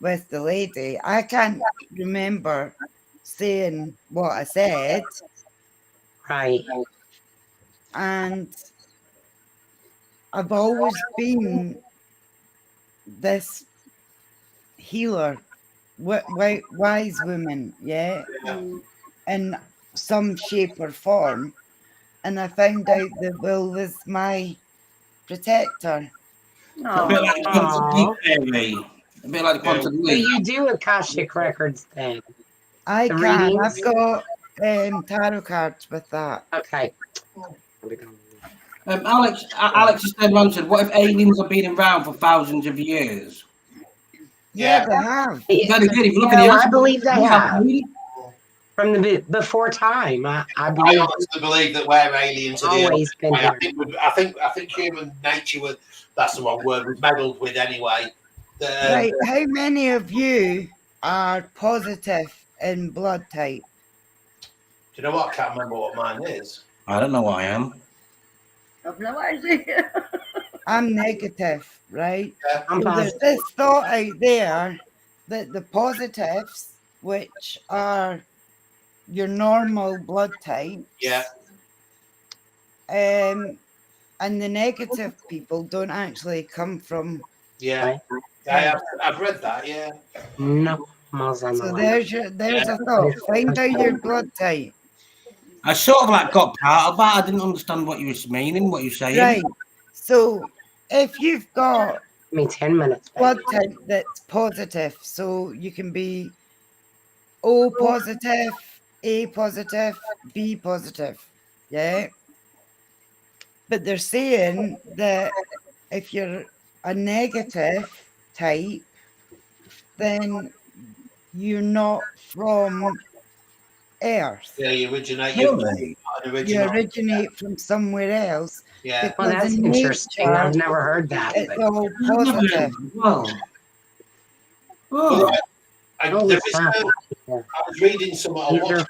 with the lady. I can't remember saying what I said. Right. And I've always been this healer, wise woman, yeah, in some shape or form, and I found out that Will was my protector. A bit like Quantum Leap Aw. theory. A bit like Quantum So Leap. you do Akashic records then? I The can. readings? I've got tarot cards with that. Okay. Alex has turned around and said, what if aliens have been around for thousands of years? Yeah, they have. Yeah, they did. If you look at No, the I believe they yeah, have. From the before time. I I believe honestly believe that we're aliens are the always been I here. think human nature was, that's the wrong word, was meddled with anyway. Right. How many of you are positive in blood type? Do you know what? I can't remember what mine is. I don't know what I am. I've no idea. I'm negative, right? I'm So there's positive. this thought out there that the positives, which are your normal blood types, Yeah. and the negative people don't actually come from. Yeah. I've read that, yeah. No. Miles on the So line. there's a thought. Find out your blood type. I sort of like got part of that. I didn't understand what you were meaning, what you were saying. Right. So if you've got I mean 10 minutes. blood type that's positive, so you can be O positive, A positive, B positive. Yeah. But they're saying that if you're a negative type, then you're not from Earth. Yeah, you originate. Really? You originate from somewhere else. Yeah. Well, Because that's in interesting. nature, I've never heard that. it's But all positive. Well, oh, holy There is, crap. I was reading some. I watched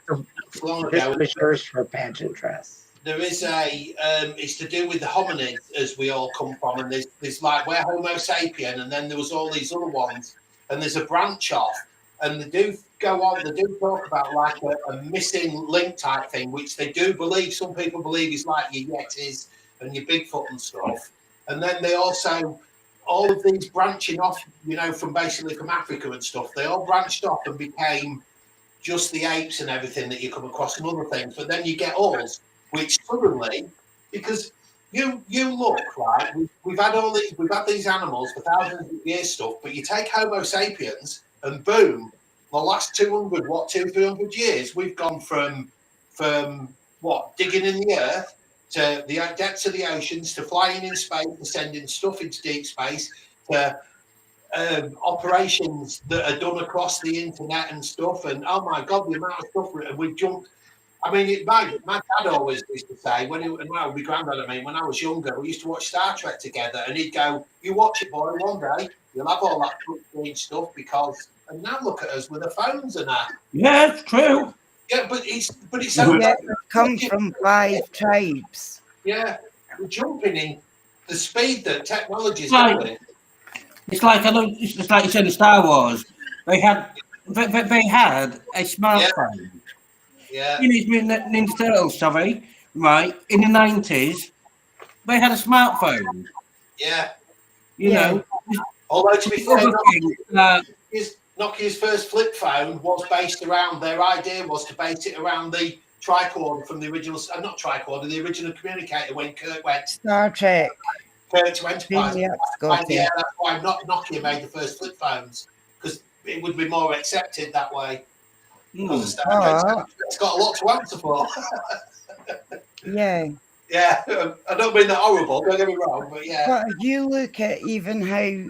long ago. This was yours for pageant dress. There is it's to do with the hominids as we all come from, and there's like we're Homo sapien, and then there was all these other ones, and there's a branch off, and they do go on, they do talk about like a missing link type thing, which they do believe, some people believe is like your Yetis and your Bigfoot and stuff, and then they also, all of these branching off, from basically from Africa and stuff, they all branched off and became just the apes and everything that you come across and other things, but then you get us, which suddenly, because you look, right, we've had these animals for thousands of years stuff, but you take Homo sapiens and boom, the last 200-300 years, we've gone from what, digging in the earth to the depths of the oceans, to flying in space, to sending stuff into deep space, to operations that are done across the internet and stuff, and oh my god, the amount of stuff we've jumped. I mean, my dad always used to say, my granddad, when I was younger, we used to watch Star Trek together, and he'd go, "You watch it, boy, one day you'll have all that touchscreen stuff," and now look at us with the phones and that. yeah, it's true. Yeah, but it's Yeah, come from 5 tribes. Yeah, we're jumping in the speed that technology is going. It's like it's like you said in Star Wars. They had a smartphone. Yeah. Ninja Turtles, sorry, right? In the 90s, they had a smartphone. Yeah. You know. Although to be fair, Nokia's first flip phone was based around, their idea was to base it around the tricorder from the original, not tricorder, the original communicator when Kirk went Star Trek. Kirk to Enterprise. Yeah, that's why Nokia made the first flip phones, because it would be more accepted that way. Because it's got a lot to answer for. Yeah. Yeah, I don't mean that horrible, don't get me wrong, but yeah. But if you look at even how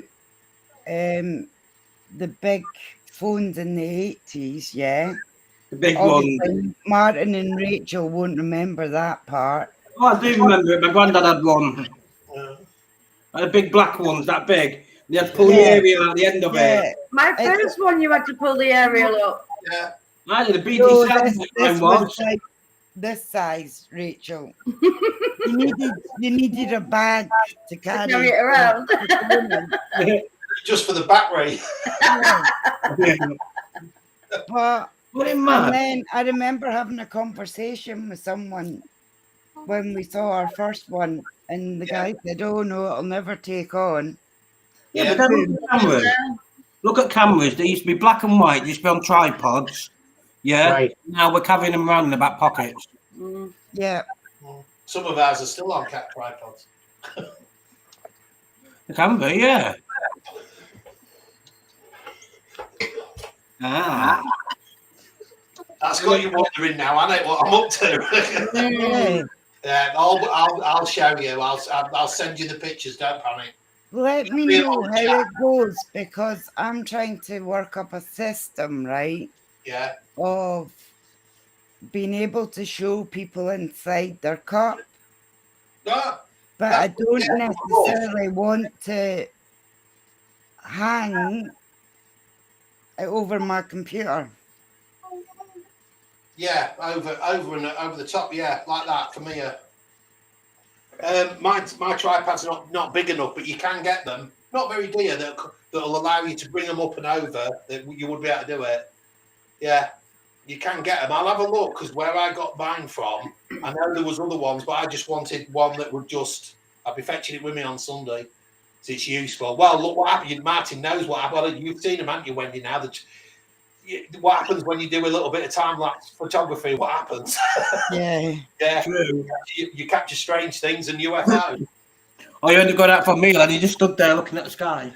the big phones in the 80s, yeah? The big one. Martin and Rachel won't remember that part. Oh, I do remember it. My granddad had one. The big black ones, that big. You had to pull the aerial at the end of it. My first one, you had to pull the aerial up. Yeah. Right, the BT7 this was like this size, Rachel. you needed a bag to carry it around. Just for the battery. But and then I remember having a conversation with someone when we saw our first one, and the guy said, "Oh no, it'll never take on." Yeah, but then look at cameras. Look at cameras. They used to be black and white. They used to be on tripods. Yeah. Right. Now we're carrying them around in the back pockets. Yeah. Some of ours are still on cat tripods. They can be, yeah. Ah. That's got you wondering now, I know what I'm up to. Yeah, I'll show you. I'll send you the pictures. Don't panic. Let me know how it goes, because I'm trying to work up a system, right? Yeah. Of being able to show people inside their cup. No, but I don't necessarily want to hang it over my computer. Yeah, over the top. Yeah, like that for me. My tripod's not big enough, but you can get them. Not very dear that'll allow you to bring them up and over. That you would be able to do it. Yeah, you can get them. I'll have a look, because where I got mine from, I know there was other ones, but I just wanted one that would just. I'll be fetching it with me on Sunday, so it's useful. Well, look what happened. Martin knows what happened. You've seen them, haven't you, Wendy? Now what happens when you do a little bit of time-lapse photography? What happens? Yeah. Yeah. You capture strange things and UFOs. Oh, you only got out for a meal and you just stood there looking at the sky.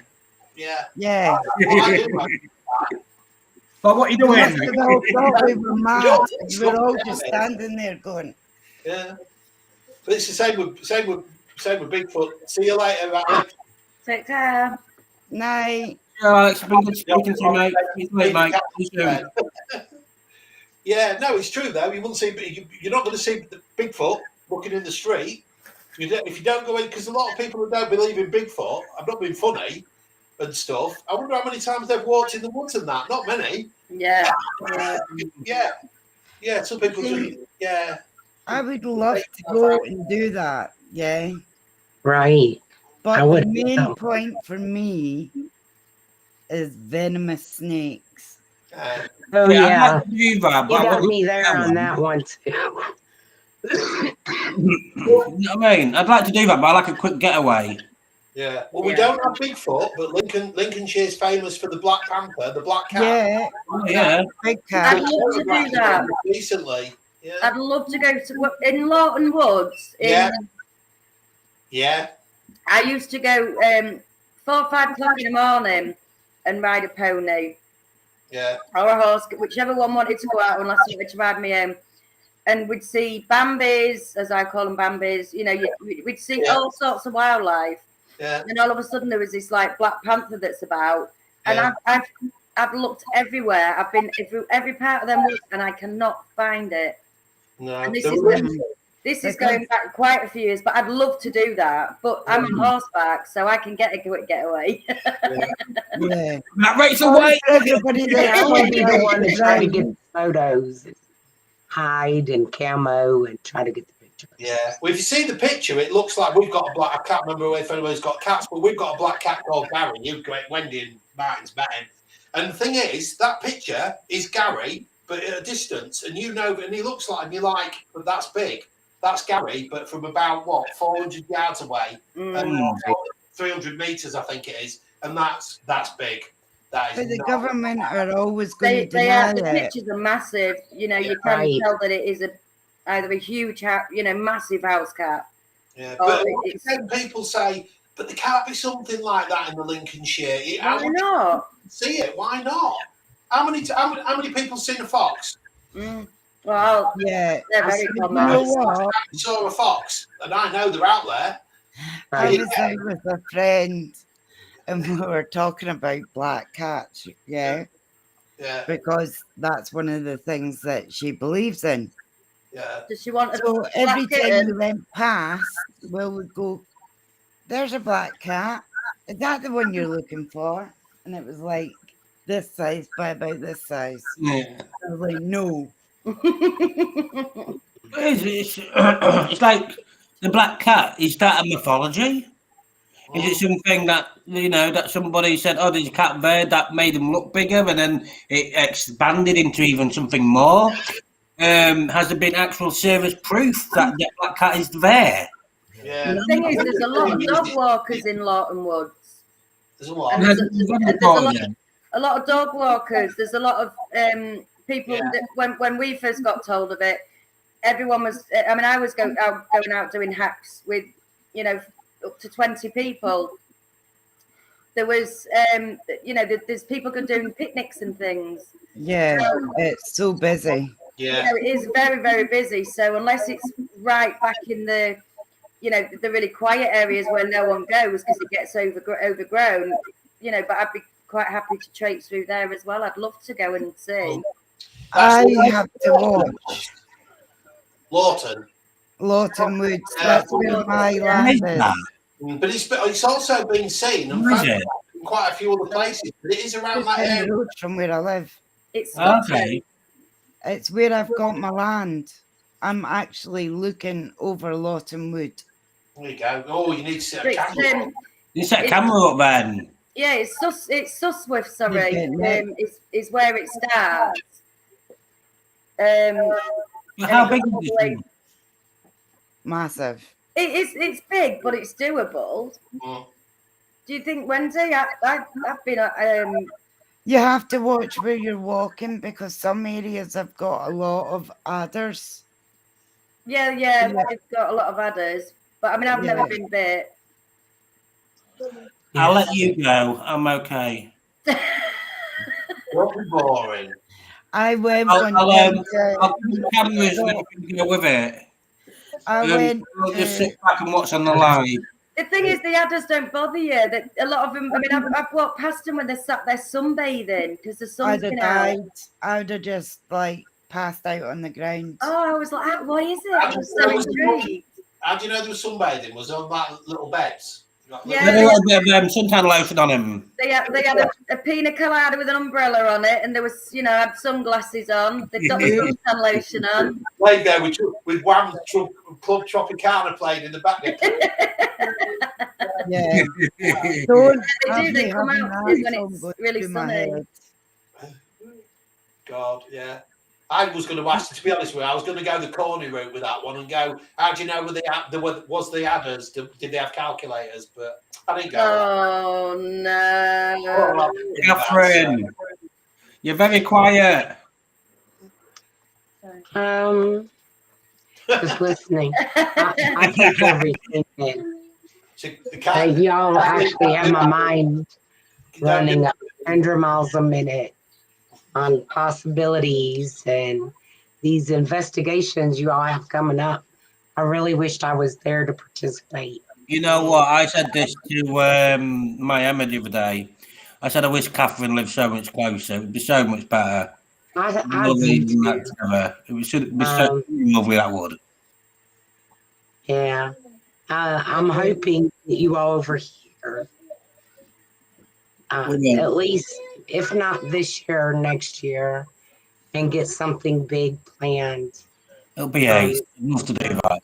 Yeah. Yeah. But what are you doing? We all thought we were mad. We're all just standing there going. Yeah. But it's the same with Bigfoot. See you later, Alex. Take care. Night. Alex, been good speaking to you, mate. Mate. Yeah, no, it's true though. You wouldn't see. You're not going to see the Bigfoot walking in the street. If you don't go in, because a lot of people who don't believe in Bigfoot, I'm not being funny and stuff. I wonder how many times they've walked in the woods and that. Not many. Yeah. Yeah. Some people do. Yeah. I would love to go and do that. Yeah. Right. But the main point for me is venomous snakes. Oh yeah, I'd like to do that, you got me there on that one too. You know what I mean? I'd like to do that, but I like a quick getaway. Yeah. Well, we don't have Bigfoot, but Lincolnshire's famous for the Black Panther, the black cat. Yeah. Yeah. Big cat. I'd love to do that. Recently. Yeah. I'd love to go to in Lawton Woods. Yeah. I used to go 4 or 5 o'clock in the morning and ride a pony. Yeah. Or a horse, whichever one wanted to go out unless I wanted to ride me home. And we'd see Bambis, as I call them Bambis, we'd see all sorts of wildlife. Yeah. And all of a sudden there was this like Black Panther that's about. And I've looked everywhere. I've been every part of them woods and I cannot find it. No. And this is going back quite a few years, but I'd love to do that. But I'm on horseback, so I can get a quick getaway. Yeah. That race away. Everybody there. I would be the one to try to get the photos, hide and camo, and try to get the picture. Yeah. Well, if you see the picture, it looks like we've got a black. I can't remember if anyone's got cats, but we've got a black cat called Gary. You've got Wendy and Martin's met him. And the thing is, that picture is Gary, but at a distance, and and he looks like, and you're like, but that's big. That's Gary, but from about 400 yards away, and 300 meters, I think it is, and that's big. That is. But the government are always going to deny the it. pictures are massive. You can tell that it is either a huge, massive house cat. Yeah, but people say, but there can't be something like that in the Lincolnshire. Why not? See it? Why not? How many people seen a fox? Well, yeah, they're very common. I saw a fox, and I know they're out there. I was out with a friend, and we were talking about black cats. Yeah, because that's one of the things that she believes in. Yeah. Does she want? So every time we went past, we would go, "There's a black cat. Is that the one you're looking for?" And it was like this size by about this size. Yeah. I was like, "No." It's like the black cat. Is that a mythology? Is it something that that somebody said, "Oh, there's a cat there," that made them look bigger, and then it expanded into even something more? Has there been actual service proof that the black cat is there? Yeah. The thing is, there's a lot of dog walkers in Lawton Woods. There's a lot. And there's a lot of dog walkers. There's a lot of There's a lot of people that when we first got told of it, everyone was. I mean, I was going out doing hacks with, up to 20 people. There was, there's people doing picnics and things. Yeah, it's so busy. Yeah, it is very, very busy. So unless it's right back in the, the really quiet areas where no one goes because it gets overgrown, but I'd be quite happy to traipse through there as well. I'd love to go and see. I have to watch Lawton Woods. That's where my land is. But it's also been seen in quite a few other places. But it is around that Just area. the road from where I live. It's Okay. It's where I've got my land. I'm actually looking over Lawton Wood. There you go. Oh, you need to set a camera. You set a camera up then. Yeah, it's Suswith, sorry. Yeah. Is where it starts. How big is this? Massive. It's big, but it's doable. Mm. Do you think, Wendy? I've been You have to watch where you're walking because some areas have got a lot of adders. yeah, it's got a lot of adders. But I mean, I've never been bit. I'll let you go. I'm okay. Won't be boring. I went I'll one put time. the cameras and everything go with it. I'll just sit back and watch on the live. The thing is, the adders don't bother you. That a lot of them. I mean, I've walked past them when they're sat there sunbathing because the sun's been out. I would have just passed out on the ground. Oh, I was like, what is it? I was so intrigued. How do you know there was sunbathing? Was it on that little beds? Yeah. There's a little bit of suntan lotion on him. They had a pina colada with an umbrella on it, and there was, had sunglasses on. They've got the suntan lotion on. Played there with Wham Club Tropicana playing in the back. Yeah. They come out when it's really sunny. God, yeah. I was going to ask, to be honest with you, I was going to go the corny route with that one and go, how do you know was the adders? Did they have calculators? But I didn't go. Oh, no. Catherine, you're very quiet. Just listening. I take everything in. Y'all actually have my mind running 100 miles a minute on possibilities and these investigations you all have coming up. I really wished I was there to participate. You know what? I said this to my Emma the other day. I said I wish Catherine lived so much closer. It would be so much better. I Lovely do too. that together. It should be so lovely, that would. Yeah. I'm hoping that you all over here, at least, if not this year or next year, and get something big planned. It'll be ace. I'd love to do that.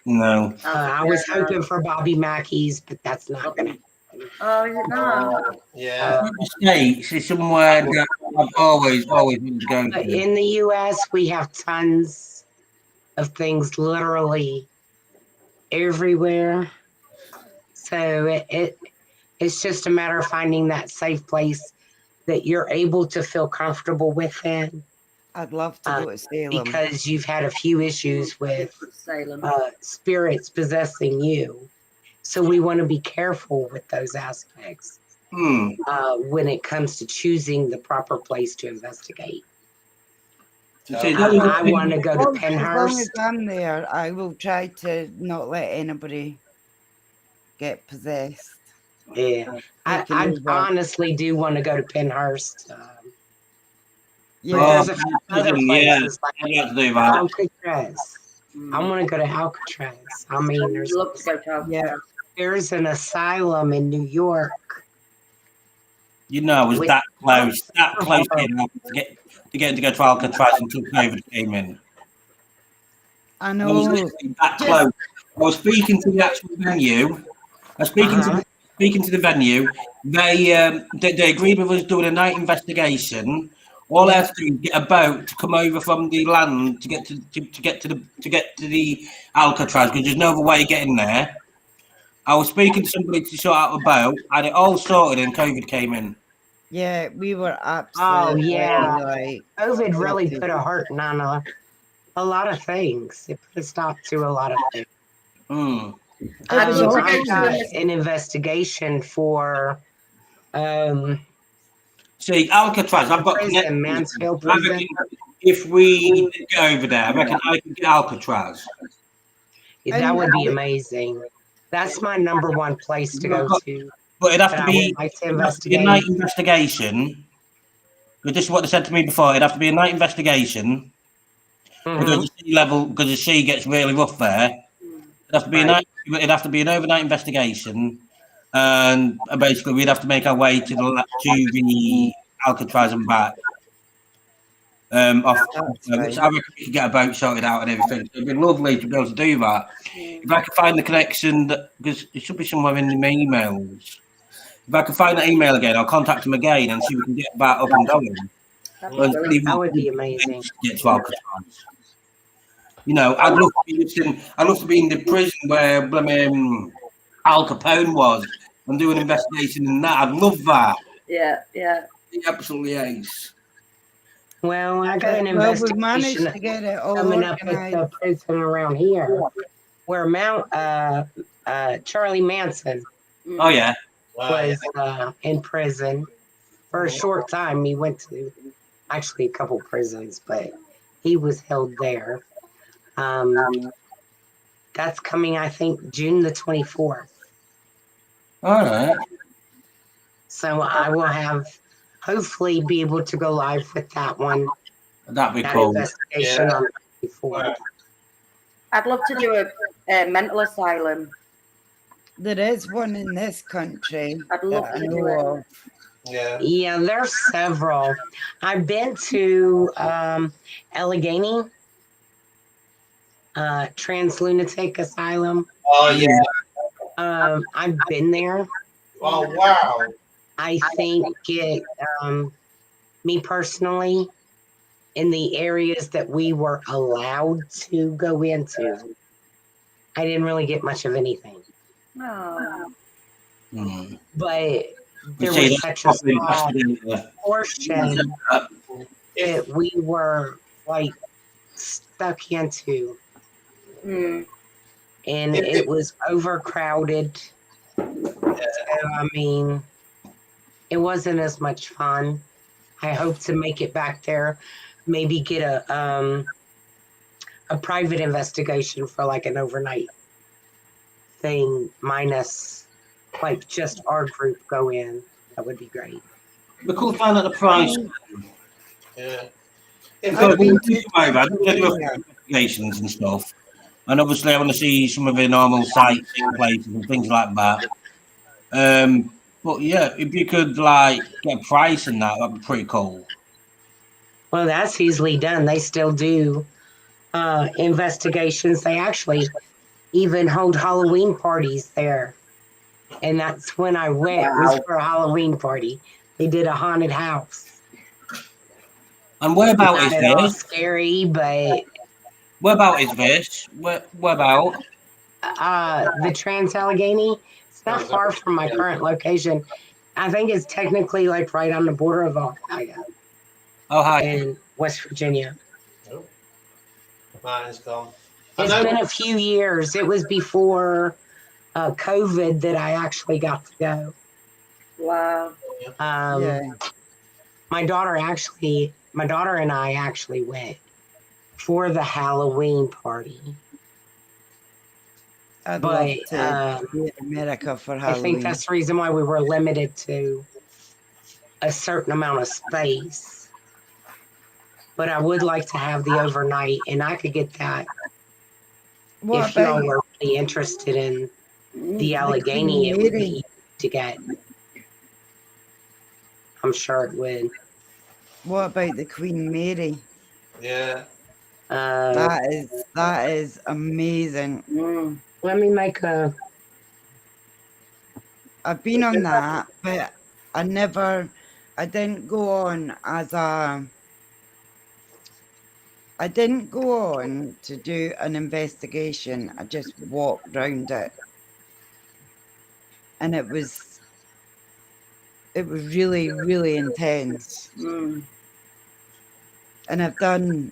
No. I was hoping for Bobby Mackey's, but that's not going to happen. Oh, is it not? Yeah. The States is somewhere that I've always wanted to go to. In the US, we have tons of things literally everywhere. So it's just a matter of finding that safe place that you're able to feel comfortable within. I'd love to go to Salem. Because you've had a few issues with spirits possessing you. So we want to be careful with those aspects when it comes to choosing the proper place to investigate. I want to go to Penhurst. As long as I'm there, I will try to not let anybody get possessed. Yeah, I honestly do want to go to Penhurst. Yeah, there's a few other places like Alcatraz. I want to go to Alcatraz. I mean, there's an asylum in New York. You know, it was that close to get to go to Alcatraz until COVID came in. I know. I was literally that close. I was speaking to the actual venue. I was speaking to the venue. They agreed with us doing a night investigation. All I have to do is get a boat to come over from the land to get to the Alcatraz because there's no other way of getting there. I was speaking to somebody to sort out a boat, and it all sorted, and COVID came in. Yeah, we were Oh absolutely yeah, like COVID really gutted. put a hurting on a lot of things. It put a stop to a lot of things. Mm. I'd love to go I've to got a an investigation for See, Alcatraz, I've got prison, connections. Mansfield I prison. reckon if we get over there, I reckon I can get Alcatraz. That would be amazing. That's my number one place to go to. But it'd have That to I be, would like to it'd have to be a night investigate. investigation. But this is what they said to me before. It'd have to be a night investigation because Mhm. the sea level, because the sea gets really rough there. It'd have to be a Right. night. It'd have to be an overnight investigation, and basically we'd have to make our way to the Alcatraz and back. Which I reckon we could get a boat sorted out and everything. It'd be lovely to be able to do that. If I could find the connection, because it should be somewhere in the emails. If I can find that email again, I'll contact him again and see if we can get that up and going. That would be amazing. Get to Alcatraz. You know, I'd love to be in the prison where Al Capone was and do an investigation in that. I'd love that. Yeah, yeah. Absolutely ace. Well, I got an Well, we managed investigation to get it all coming up at organized. the prison around here, where Charlie Manson Oh yeah. was in prison for a short time. He went to actually a couple prisons, but he was held there. That's coming, I think, June the 24th. All right. So I will hopefully be able to go live with that one. That'd be That cool. investigation on the 24th. I'd love to do a mental asylum. There is one in this country. I'd love that I to know do it. of. Yeah, there's several. I've been to Allegheny Trans Lunatic Asylum. Oh yeah. I've been there. Oh wow. I think me personally, in the areas that we were allowed to go into, I didn't really get much of anything. Oh. But there See, was that's such a probably small investigator. portion that we were like stuck into, Mm. and it was overcrowded. So, I mean, it wasn't as much fun. I hope to make it back there, maybe get a private investigation for like an overnight thing, minus like just our group go in. That would be great. We could find out the price. Yeah. Because I've been to I do investigations and stuff. And obviously I want to see some of the normal sightseeing places and things like that. But yeah, if you could like get a price in that, that'd be pretty cool. Well, that's easily done. They still do investigations. They actually even hold Halloween parties there. And that's when I went. It was for a Halloween party. They did a haunted house. And where about is Not at all this? scary, but Where about is this? Where about? the Trans Allegheny, it's not far from my current location. I think it's technically like right on the border of Ohio Ohio. in West Virginia. Mine's gone. It's been a few years. It was before COVID that I actually got to go. Wow. Yeah. My daughter and I actually went for the Halloween party. I'd But, love to be in America for I Halloween. think that's the reason why we were limited to a certain amount of space. But I would like to have the overnight, and I could get that What if y'all about were really interested in the the Allegheny. Queen It would be Mary? easy to get. I'm sure it would. What about the Queen Mary? Yeah. That is amazing. Mm. Let me make a. I've been on that, but I didn't go on I didn't go on to do an investigation. I just walked around it. and it was really, really intense. And I've done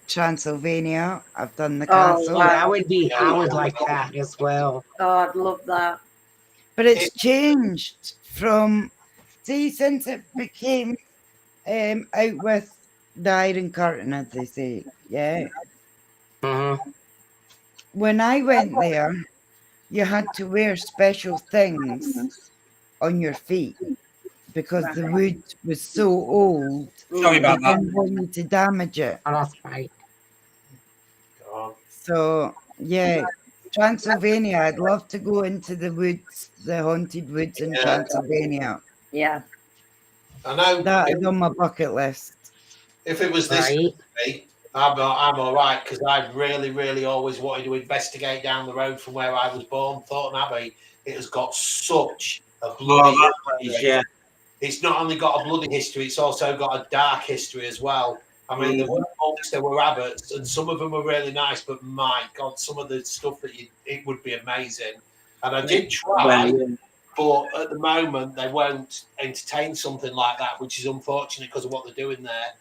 Transylvania. I've done the castle. wow. I would like that as well. Oh, I'd love that. But it's changed from, see, since it became out with the Iron Curtain, as they say, yeah. Mm-hmm. When I went there, you had to wear special things on your feet because the wood was so old. Sorry They about that. didn't want you to damage it. Oh, that's right. So, yeah, Transylvania, I'd love to go into the woods, the haunted woods in Transylvania. Yeah. I know. That is on my bucket list. If it was this, Right. I'm all right because I really, really always wanted to investigate down the road from where I was born, Thornton Abbey. It has got such a bloody history. Yeah. It's not only got a bloody history, it's also got a dark history as well. I mean, there were monks, there were abbots, and some of them were really nice, but my God, some of the stuff that it would be amazing. And I did try, but at the moment they won't entertain something like that, which is unfortunate because of what they're doing there.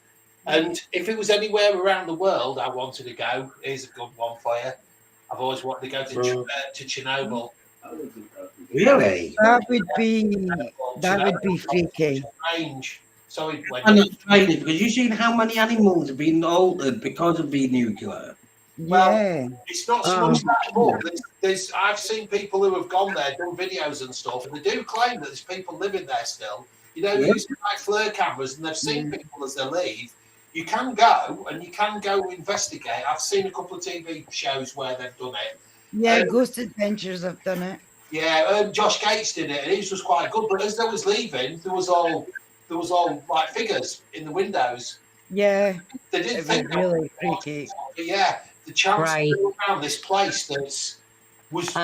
And if it was anywhere around the world I wanted to go, here's a good one for you. I've always wanted to go to Chernobyl. Really? That would be freaky. Strange. Sorry, And it's strange because you've seen how many animals have been altered because of the nuclear. Yeah. It's not so much that book. I've seen people who have gone there, done videos and stuff, and they do claim that there's people living there still. You know, using like flare cameras, and they've seen people as they leave. You can go and you can go investigate. I've seen a couple of TV shows where they've done it. Yeah, Ghost Adventures have done it. Yeah, Josh Gates did it, and his was quite good. But as they was leaving, there was all like figures in the windows. Yeah, they didn't it think was really freaky. But yeah, the chance to go around this place was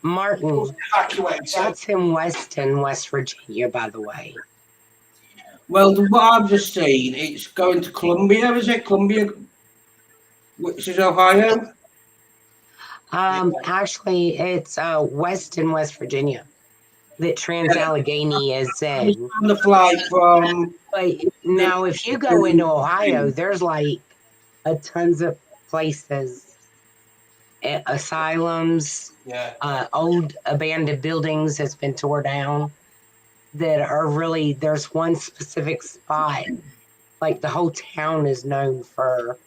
Martin. Evacuated. That's in Weston, West Virginia, by the way. Well, what I've just seen, it's going to Columbia, is it? Columbia, which is Ohio? Actually, it's Weston, West Virginia. That Trans-Allegheny is in. On the flight from... But now, if you go into Ohio, there's like a tons of places, asylums, old abandoned buildings that's been torn down that are really, there's one specific spot. Like the whole town is known for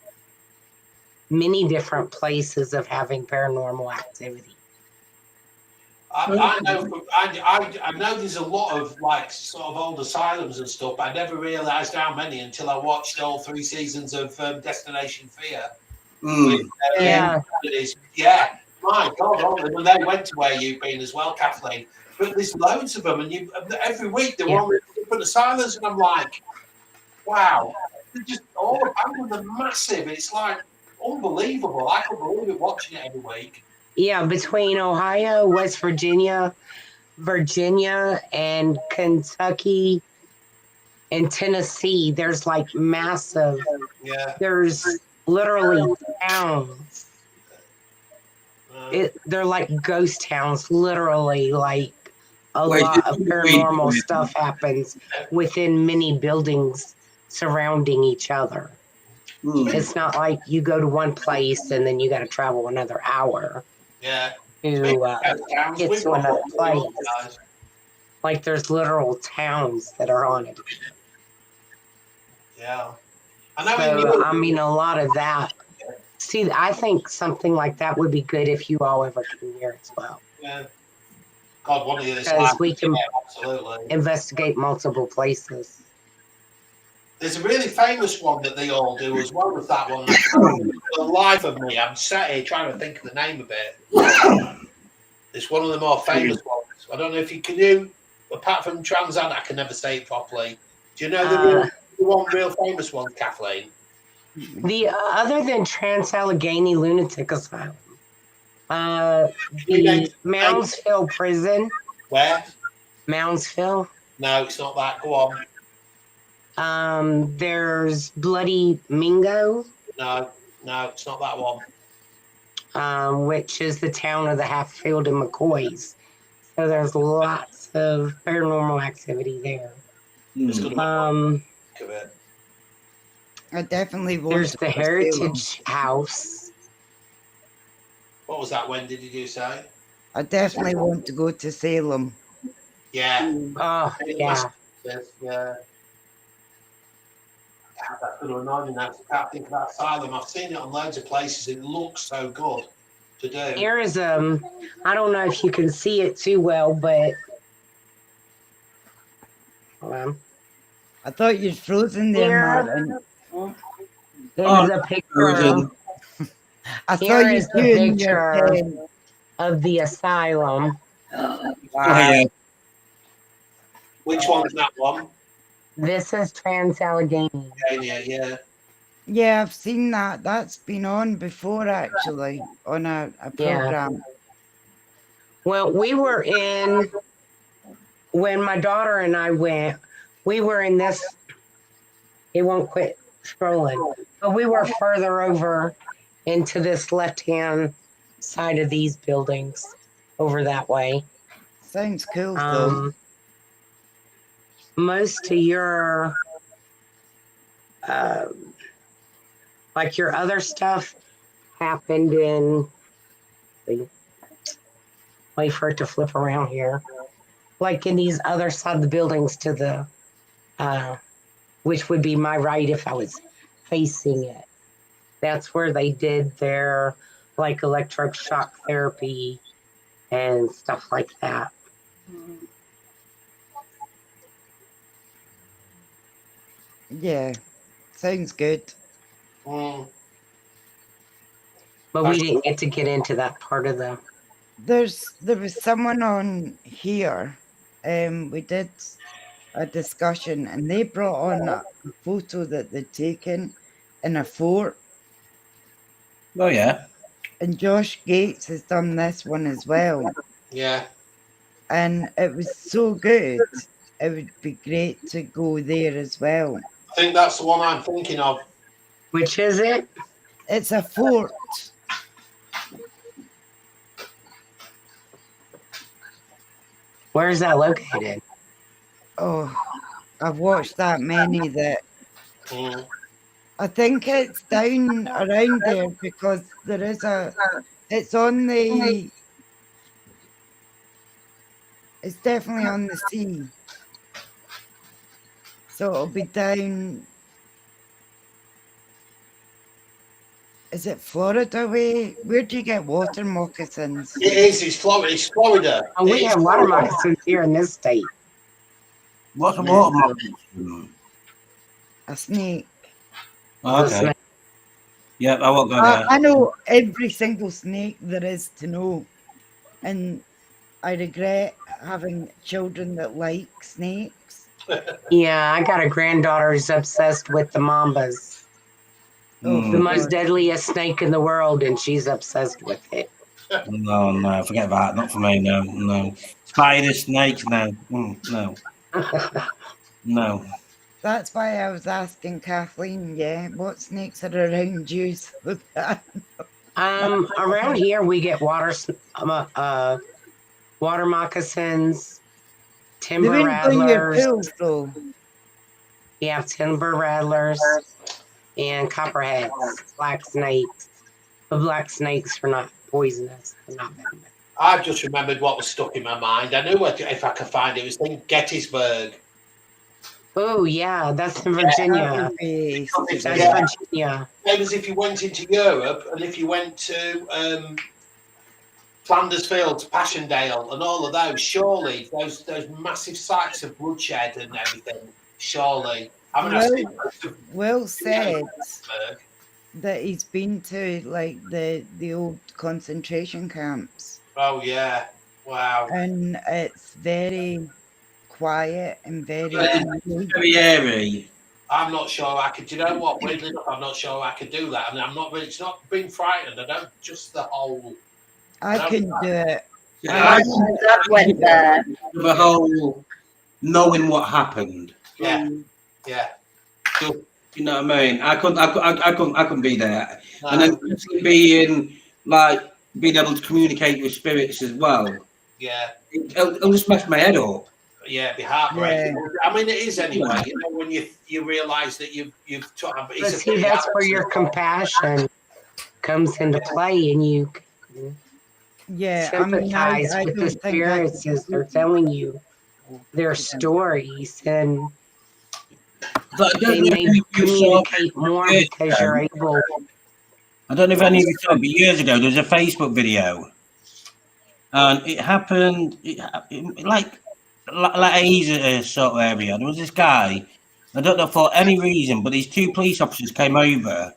many different places of having paranormal activity. I know there's a lot of like sort of old asylums and stuff, but I never realised how many until I watched all 3 seasons of Destination Fear. Yeah. My God, when they went to where you've been as well, Kathleen. But there's loads of them, and every week they're on different asylums, and I'm like, wow, they're just all abandoned and massive. It's like unbelievable. I couldn't believe it watching it every week. Yeah, between Ohio, West Virginia, and Kentucky and Tennessee, there's like massive. Yeah. There's literally towns. They're like ghost towns, literally. Like a lot of paranormal stuff happens within many buildings surrounding each other. It's not like you go to one place and then you got to travel another hour. Yeah. To get to another place. Like there's literal towns that are on it. Yeah. I mean, a lot of that. See, I think something like that would be good if you all ever come here as well. Yeah. God, one of these. Because we can investigate multiple places. There's a really famous one that they all do as well with that one. For the life of me, I'm sat here trying to think of the name of it. It's one of the more famous ones. I don't know if you can do, apart from Transat, I can never say it properly. Do you know the one real famous one, Kathleen? The other than Trans-Allegheny Lunatic Asylum, the Moundsville Prison. Where? Moundsville. No, it's not that. Go on. There's Bloody Mingo. No, it's not that one. Which is the town of the Hatfield and McCoys. So there's lots of paranormal activity there. It's Hmm. gonna look at it. I definitely want There's to the go to Salem. Heritage House. What was that? When did you say? I definitely want to go to Salem. Yeah. Oh, yeah. Yeah. God, that's going to annoy me now. I can't think of that asylum. I've seen it on loads of places. It looks so good to do. Here is I don't know if you can see it too well, but hold on. I thought you'd frozen there, Here Martin. is a picture. I saw Here you is the doing your picture pen. of the asylum. Oh, yeah. Which one's that one? This is Trans Allegheny. Yeah. Yeah, I've seen that. That's been on before, actually, on a Yeah. program. Well, when my daughter and I went, we were in this, it won't quit scrolling, but we were further over into this left-hand side of these buildings over that way. Sounds cool, though. Most of your, like your other stuff happened in, wait for it to flip around here, like in these other side of the buildings to the, which would be my right if I was facing it. That's where they did their like electroshock therapy and stuff like that. Yeah, sounds good. Mm. But we didn't get to get into that part of the. There was someone on here. We did a discussion, and they brought on a photo that they'd taken in a fort. Oh, yeah. And Josh Gates has done this one as well. Yeah. And it was so good. It would be great to go there as well. I think that's the one I'm thinking of. Which is it? It's a fort. Where is that located? Oh, I've watched that many that I think it's down around there because there is it's definitely on the sea. So it'll be down, is it Florida way? Where do you get water moccasins? It is, it's Florida. Oh, we have water moccasins here in this state. What's a water moccasin? A snake. Oh, okay. Yep, I won't go there. I know every single snake there is to know. And I regret having children that like snakes. Yeah, I got a granddaughter who's obsessed with the mambas. The most deadliest snake in the world, and she's obsessed with it. No, forget that. Not for me, no. Spiders, snakes, no. No. No. That's why I was asking Kathleen, what snakes are around you so that around here we get water moccasins, timber rattlers. Pills, though. We have timber rattlers and copperheads, black snakes. The black snakes are not poisonous. They're not venomous. I've just remembered what was stuck in my mind. I knew if I could find it. It was in Gettysburg. Oh, yeah, that's in Virginia. That's Virginia. Same as if you went into Europe and if you went to Flanders Fields, Passchendaele, and all of those, surely those massive sites of bloodshed and everything, surely. I mean, Will said that he's been to like the old concentration camps. Oh yeah, wow. And it's very quiet and very airy. I'm not sure I could. Do you know what? Weirdly enough, I'm not sure I could do that. I mean, I'm not really. It's not being frightened. I don't. Just the whole. I couldn't do it. I went there. The whole knowing what happened. Yeah. So, you know what I mean? I couldn't be there. No. And then being able to communicate with spirits as well. Yeah. It'll just mess my head up. Yeah, it'd be heartbreaking. I mean, it is anyway. You know, when you realise that you've But see, that's where your compassion comes into play, and you Yeah, I mean, sympathize I with the don't think that. spirits as they're telling you their stories, and But I they don't know may if you saw communicate more years because ago. you're able. I don't know if any of you saw, but years ago there was a Facebook video, and it happened like Asia sort of area. There was this guy. I don't know for any reason, but these two police officers came over,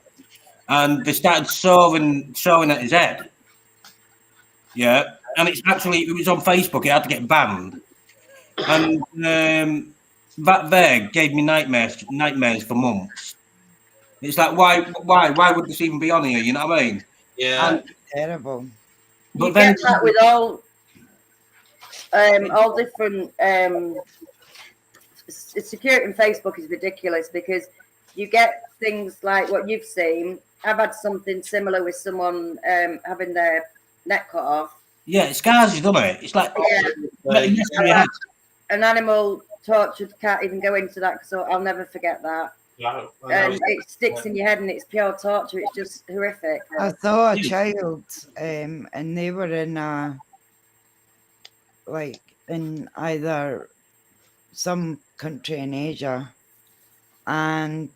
and they started sawing at his head. Yeah, and it was on Facebook. It had to get banned, and that there gave me nightmares for months. It's like why would this even be on here? You know what I mean? Yeah. And, Terrible. but You then get that with all different security in Facebook is ridiculous because you get things like what you've seen. I've had something similar with someone having their neck cut off. yeah, it scars you, doesn't it? It's like an animal tortured. Can't even go into that because I'll never forget that. No, it sticks in your head and it's pure torture. It's just horrific. I saw a child, and they were in in either some country in Asia, and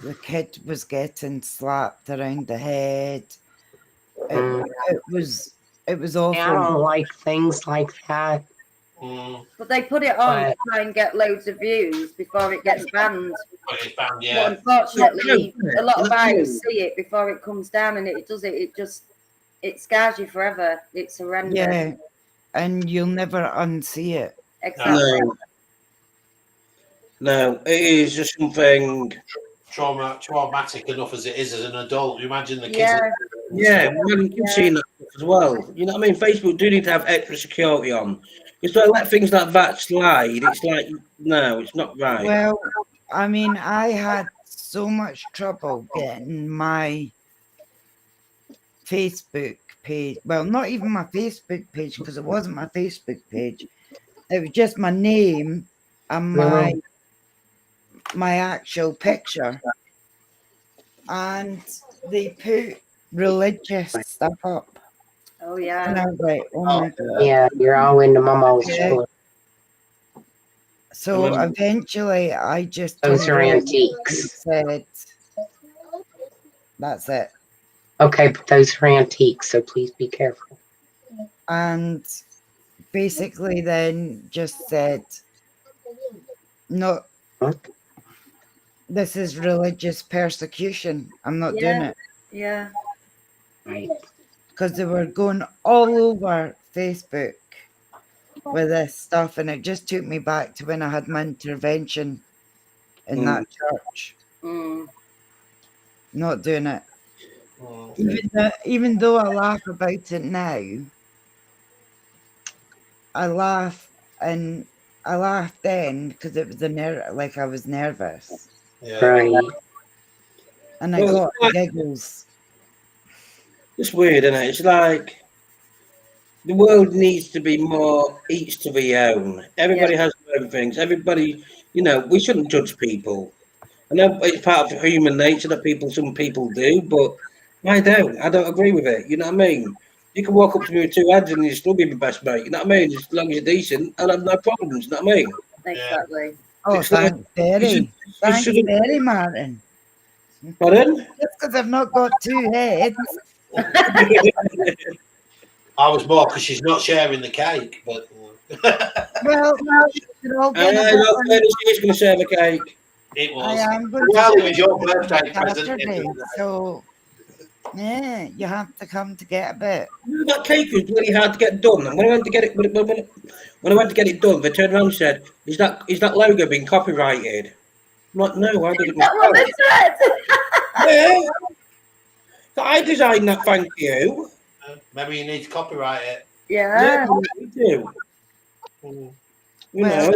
the kid was getting slapped around the head. It was awful. I don't like things like that. But they put it on to try and get loads of views before it gets banned. But unfortunately, a lot of eyes see it before it comes down, and it scars you forever. It's horrendous. Yeah, and you'll never unsee it. Exactly. No, it is just something traumatic enough as it is as an adult. You imagine the kids. Yeah, well, you've seen that as well. You know what I mean? Facebook do need to have extra security on. If they let things like that slide, it's like, no, it's not right. Well, I mean, I had so much trouble getting my Facebook page. Well, not even my Facebook page, because it wasn't my Facebook page. It was just my name and my actual picture. And they put religious stuff up. Oh yeah. And I was like, oh my God. Yeah, you're all into Momo's. Yeah. So eventually I just those are antiques. Said, that's it. Okay, but those are antiques, so please be careful. And basically then just said, no, this is religious persecution. I'm not doing it. Yeah. Right. Because they were going all over Facebook with this stuff, and it just took me back to when I had my intervention in that church. Not doing it. Even though I laugh about it now, I laugh then because it was I was nervous. Yeah. Right. And I got giggles. It's weird, isn't it? It's like the world needs to be more each to their own. Everybody has their own things. Everybody, we shouldn't judge people. I know it's part of human nature that some people do, but I don't. I don't agree with it. You know what I mean? You can walk up to me with two hands and you still be my best mate. You know what I mean? As long as you're decent, I'll have no problems. You know what I mean? Exactly. Oh, thanks, Berry. Thanks, Berry, Martin. Pardon? Just because I've not got two heads. I was more because she's not sharing the cake, but well, she's going to share the cake. It was. I am going it was your birthday present. So, yeah, you have to come to get a bit. That cake was really hard to get done. And when I went to get it done, they turned around and said, "Is that logo been copyrighted?" I'm like, no, I didn't. Yeah. So I designed that, thank you. Maybe you need to copyright it. Yeah. You do. You know.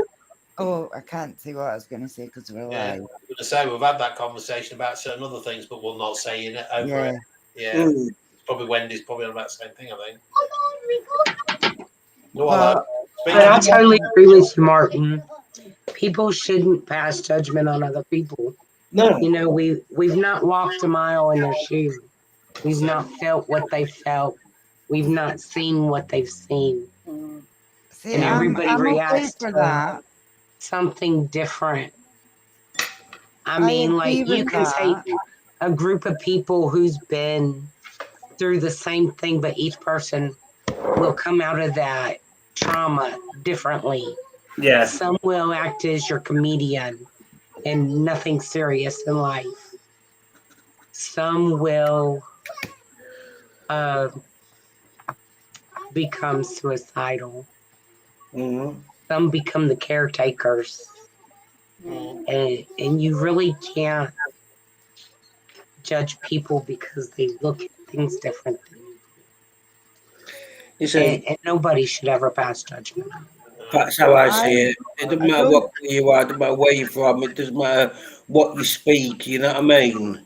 Oh, I can't see what I was going to say because we're live. I was going to say we've had that conversation about certain other things, but we'll not say it over it. Yeah. Probably Wendy's probably on about the same thing, I think. No, But But I totally agree with you, Martin. People shouldn't pass judgment on other people. No. You know, we've not walked a mile in their shoes. We've not felt what they felt. We've not seen what they've seen. see, And everybody I'm okay reacts for to that. something different. I I mean, agree like, you with can take that. a group of people who's been through the same thing, but each person will come out of that trauma differently. Yeah. Some will act as your comedian and nothing serious in life. Some will become suicidal. Mm-hmm. Some become the caretakers. And you really can't judge people because they look at things different than you You do. see, And nobody should ever pass judgment. that's how I I see it. It doesn't I matter don't what you are, it doesn't matter where you're from, it doesn't matter what you speak, you know what I mean?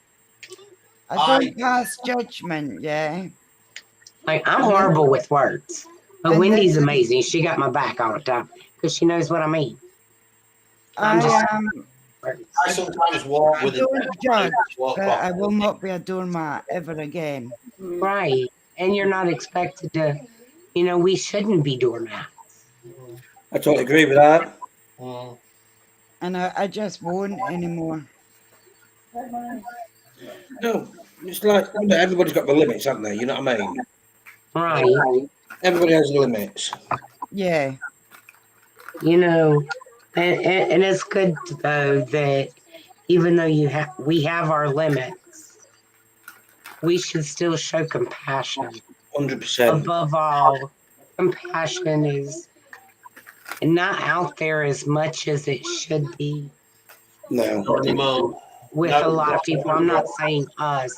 I don't pass judgment, yeah. Like, I'm And then, horrible with words. But and Wendy's then amazing. She got my back all the time because she knows what I mean. I'm just I I sometimes walk I with a don't judge, walk but I will properly. not be a doormat ever again. right. And you're not expected to, you know, we shouldn't be doormats. I totally agree with that. And I just won't anymore. No, it's like, you know, everybody's got the limits, haven't they? You know what I mean? Right. Everybody has limits. Yeah. You know, and it's good though that even though we have our limits, we should still show compassion. 100%. Above all, compassion is not out there as much as it should be No. Not anymore. with No, a lot of people. I'm not saying us.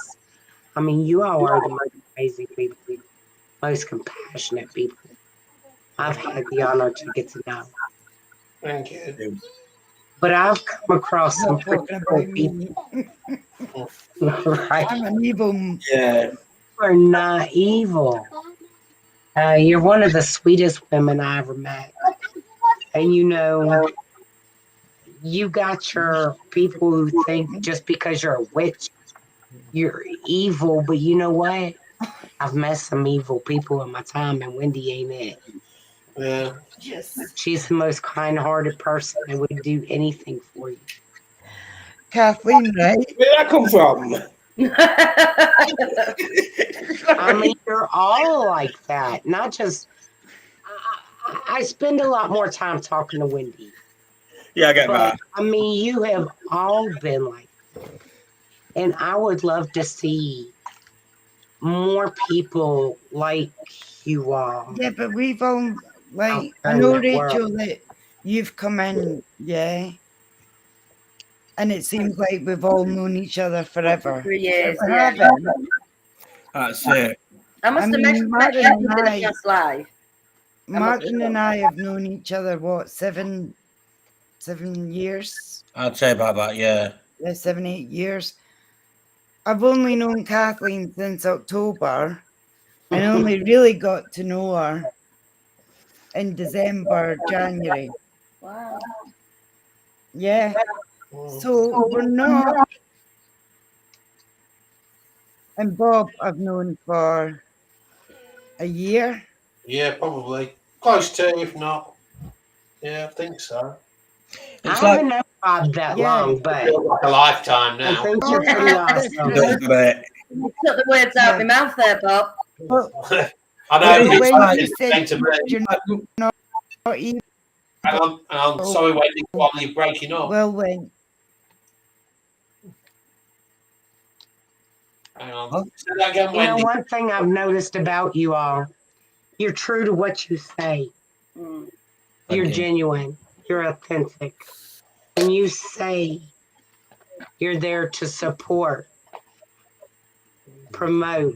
I mean, you all are the most amazing people, most compassionate people I've had the honor to get to know. thank you. But I've come across some Not pretty talking cool about me. people, right? I'm an evil. Yeah. You're not evil. You're one of the sweetest women I ever met. And you know, you got your people who think just because you're a witch, you're evil. But you know what? I've met some evil people in my time, and Wendy ain't it. Yeah. She's the most kind-hearted person and would do anything for you. Kathleen, right? Where did that come from? I mean, you're all like that. Not just. I spend a lot more time talking to Wendy. Yeah, I get But that. I mean, you have all been like that. And I would love to see more people like you all. Yeah, but we've all, Out like, I there in know, that Rachel, world. that you've come in, yeah, and it seems like we've all known each other forever. 3 years, We yeah. haven't. That's it. I must I have mean, met you in a past life. Martin and I have known each other, what, 7 years? I'd say about that, yeah. Yeah, 7, 8 years. I've only known Kathleen since October and only really got to know her in December, January. Wow. Yeah. So we're not, and Bob I've known for a year. Yeah, probably. Close to, if not. Yeah, I think so. I haven't known Bob that long, but Feels like a lifetime I now. think you're pretty awesome. Little bit. You took the words out of my mouth there, Bob. I know, but it's when like you it's said to me. you're not evil, Hang on. Sorry, waiting while you're breaking up. well, when Hang on. Say that again, You know, Wendy. one thing I've noticed about you all, you're true to what you say. Mm. You're you. genuine. You're authentic. When you say you're there to support, promote,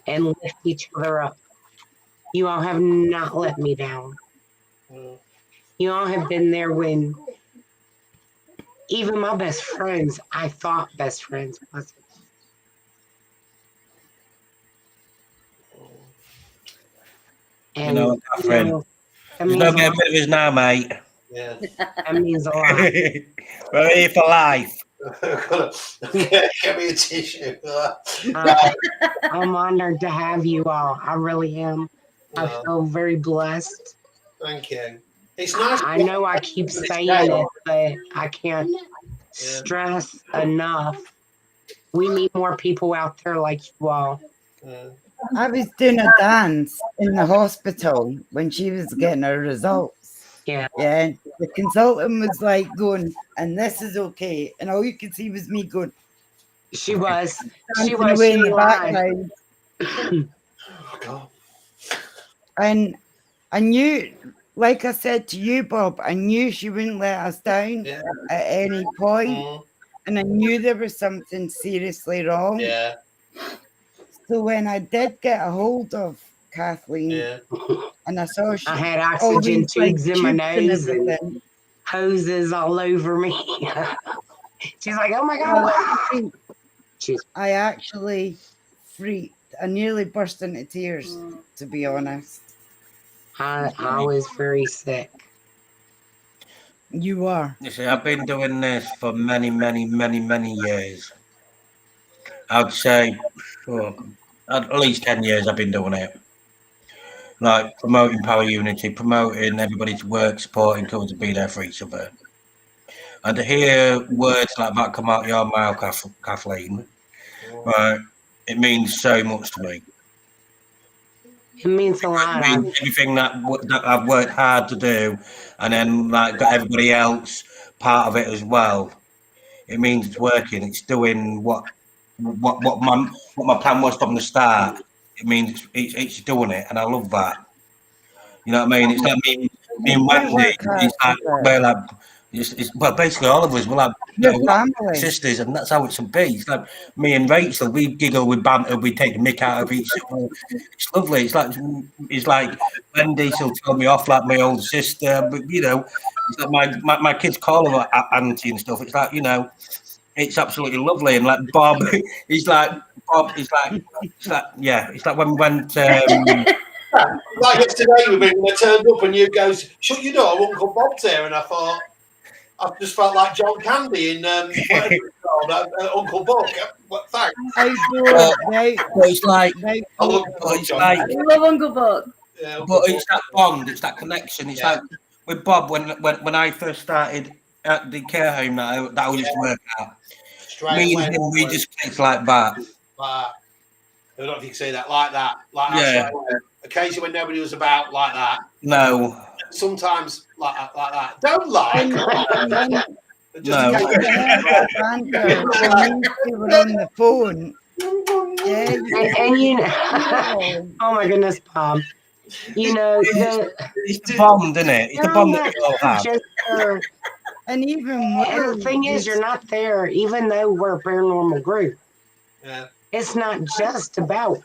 and lift each other up. You all have not let me down. You all have been there when even my best friends, I thought best friends, wasn't. And You know, Catherine. that There's means no a getting lot. rid of us now, mate. Yeah. That means a lot. We're here for life. Get me a tissue. I'm honored to have you all. I really am. I Oh, feel very blessed. thank you. It's nice. I know I keep saying it, but I can't stress enough. We need more people out there like you all. Yeah. I was doing a dance in the hospital when she was getting her results. Yeah. Yeah. The consultant was like going, and this is okay. And all you could see was me going, She was. She dancing was. away She in the lied. background. Oh, God. And I knew, like I said to you, Bob, I knew she wouldn't let us down Yeah. at any point. Mm, And I knew there was something seriously wrong. yeah. So when I did get a hold of Kathleen Yeah. and I saw I had all oxygen these like tubes in my tubes and nose and everything, hoses all over me. She's like, "Oh my well, God." She's I actually freaked. I nearly burst into tears, to be honest. I was very sick. You are. You see, I've been doing this for many, many, many, many years. I'd say at least 10 years I've been doing it. Like promoting power unity, promoting everybody to work, supporting, to be there for each other. And to hear words like that come out your mouth, Kathleen, right, it means so much to me. It means a lot. It means everything that I've worked hard to do, and then like got everybody else part of it as well. It means it's working. It's doing what my plan was from the start. It means it's doing it, and I love that. You know what I mean? It's like me and Wendy. work hard It's like for it. we're like, well, basically all of us. We're like Your family. sisters, and that's how it should be. It's like me and Rachel. We giggle, we banter, we take the mick out of each other. It's lovely. It's like Wendy. She'll tell me off like my older sister, but you know, it's like my kids call her auntie and stuff. It's like, you know, it's absolutely lovely. And like Bob, he's like Bob. It's like yeah. It's like when we went. Like yesterday, when I turned up and you goes, "Shut your door, Uncle Bob's here," and I thought, I just felt like John Candy in whatever it's called, Uncle Bob. Thanks. It's like I love it's like I love Uncle Buck. Yeah, but it's that bond, it's that connection. It's like with Bob when I first started at the care home that I used to work at. Me and him, we just clicked like that. I don't know if you can say that, like that. Yeah. Occasionally when nobody was about, like that. No. Sometimes like that. Don't lie. No. We were on the phone. Yeah, and you know, oh my goodness, Bob. You know, it's the bond, isn't it? It's the bond that we all have. And even and the thing is, you're not there, even though we're a paranormal group. Yeah. It's not just about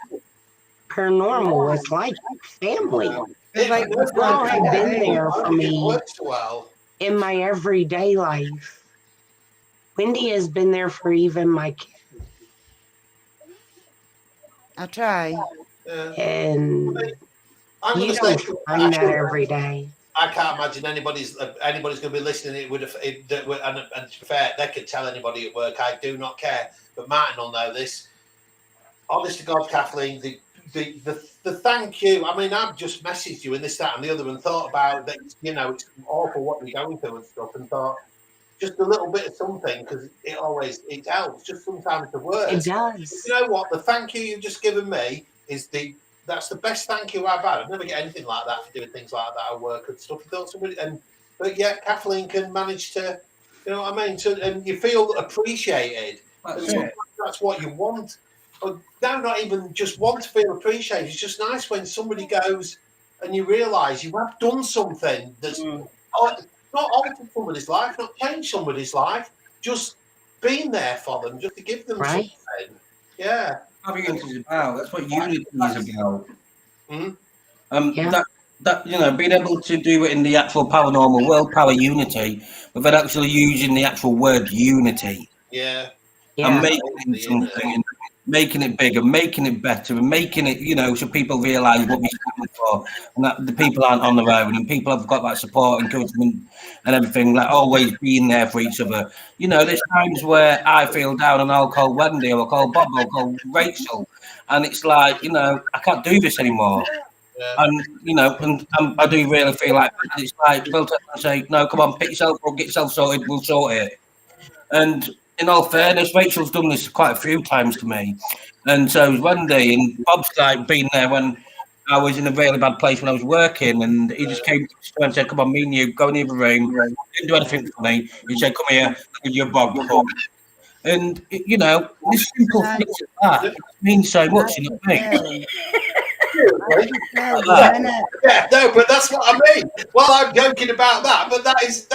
paranormal. It's like family. You all have been there for me in my everyday life. Wendy has been there for even my kids. I try. And I'm you gonna don't find that every day. I can't imagine anybody's going to be listening. And to be fair, they could tell anybody at work. I do not care, but Martin will know this. Honest to God, Kathleen, the thank you. I mean, I've just messaged you and this, that, and the other, and thought about that. You know, it's awful what you're going through and stuff, and thought just a little bit of something because it helps. Just sometimes the words. It does. You know what? The thank you you've just given me is that's the best thank you I've had. I've never get anything like that for doing things like that at work and stuff. But yet Kathleen can manage to, you know what I mean? And you feel appreciated. That's what you want. But now, not even just want to feel appreciated. It's just nice when somebody goes and you realise you have done something that's not altered somebody's life, not changed somebody's life, just been there for them, just to give them something. Yeah. Unity is about. That's what unity is about. Mm-hmm. That you know, being able to do it in the actual paranormal world, power unity, but then actually using the actual word unity. Yeah. And making something making it bigger, making it better, and making it, so people realise what we stand for, and that the people aren't on their own, and people have got that support, encouragement, and everything, like always being there for each other. There's times where I feel down, and I'll call Wendy, or I'll call Bob, or I'll call Rachel, and it's like, I can't do this anymore. Yeah. And I do really feel like it's like they'll say, no, come on, pick yourself up, get yourself sorted, we'll sort it. And in all fairness, Rachel's done this quite a few times to me, and so has Wendy. And Bob's like been there when I was in a really bad place when I was working, and he just came to me and said, "Come on, me and you go in the other room." Didn't do anything for me. He said, "Come here, I'll give you a Bob hug." And this simple things like that means so much. You know what I mean? Yeah, no, but that's what I mean. Well, I'm joking about that, but that is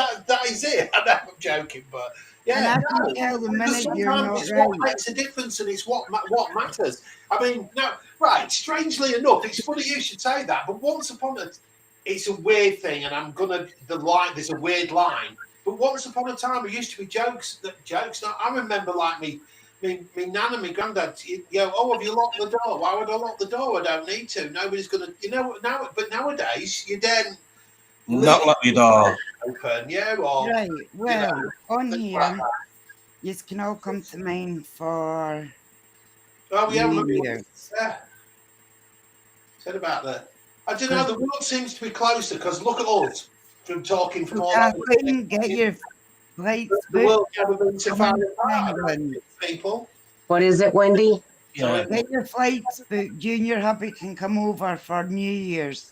it. I know I'm joking, but yeah, sometimes it's what makes a difference, and it's what matters. I mean, no, right? Strangely enough, it's funny you should say that, but it's a weird thing, and there's a weird line. But once upon a time, there used to be jokes. Now, I remember like me nan and my granddad, have you locked the door? Why would I lock the door? I don't need to. Nobody's going to, now. But nowadays, you then not lock your door open, right. Well, on here, you can all come to mine for New Year's. Yeah. Said about that. I don't know. The world seems to be closer because look at us from talking from all over. Get your flights the world booked. never been so far apart, people. What is it, Wendy? Yeah. Get your flights booked. Junior hubby can come over for New Year's.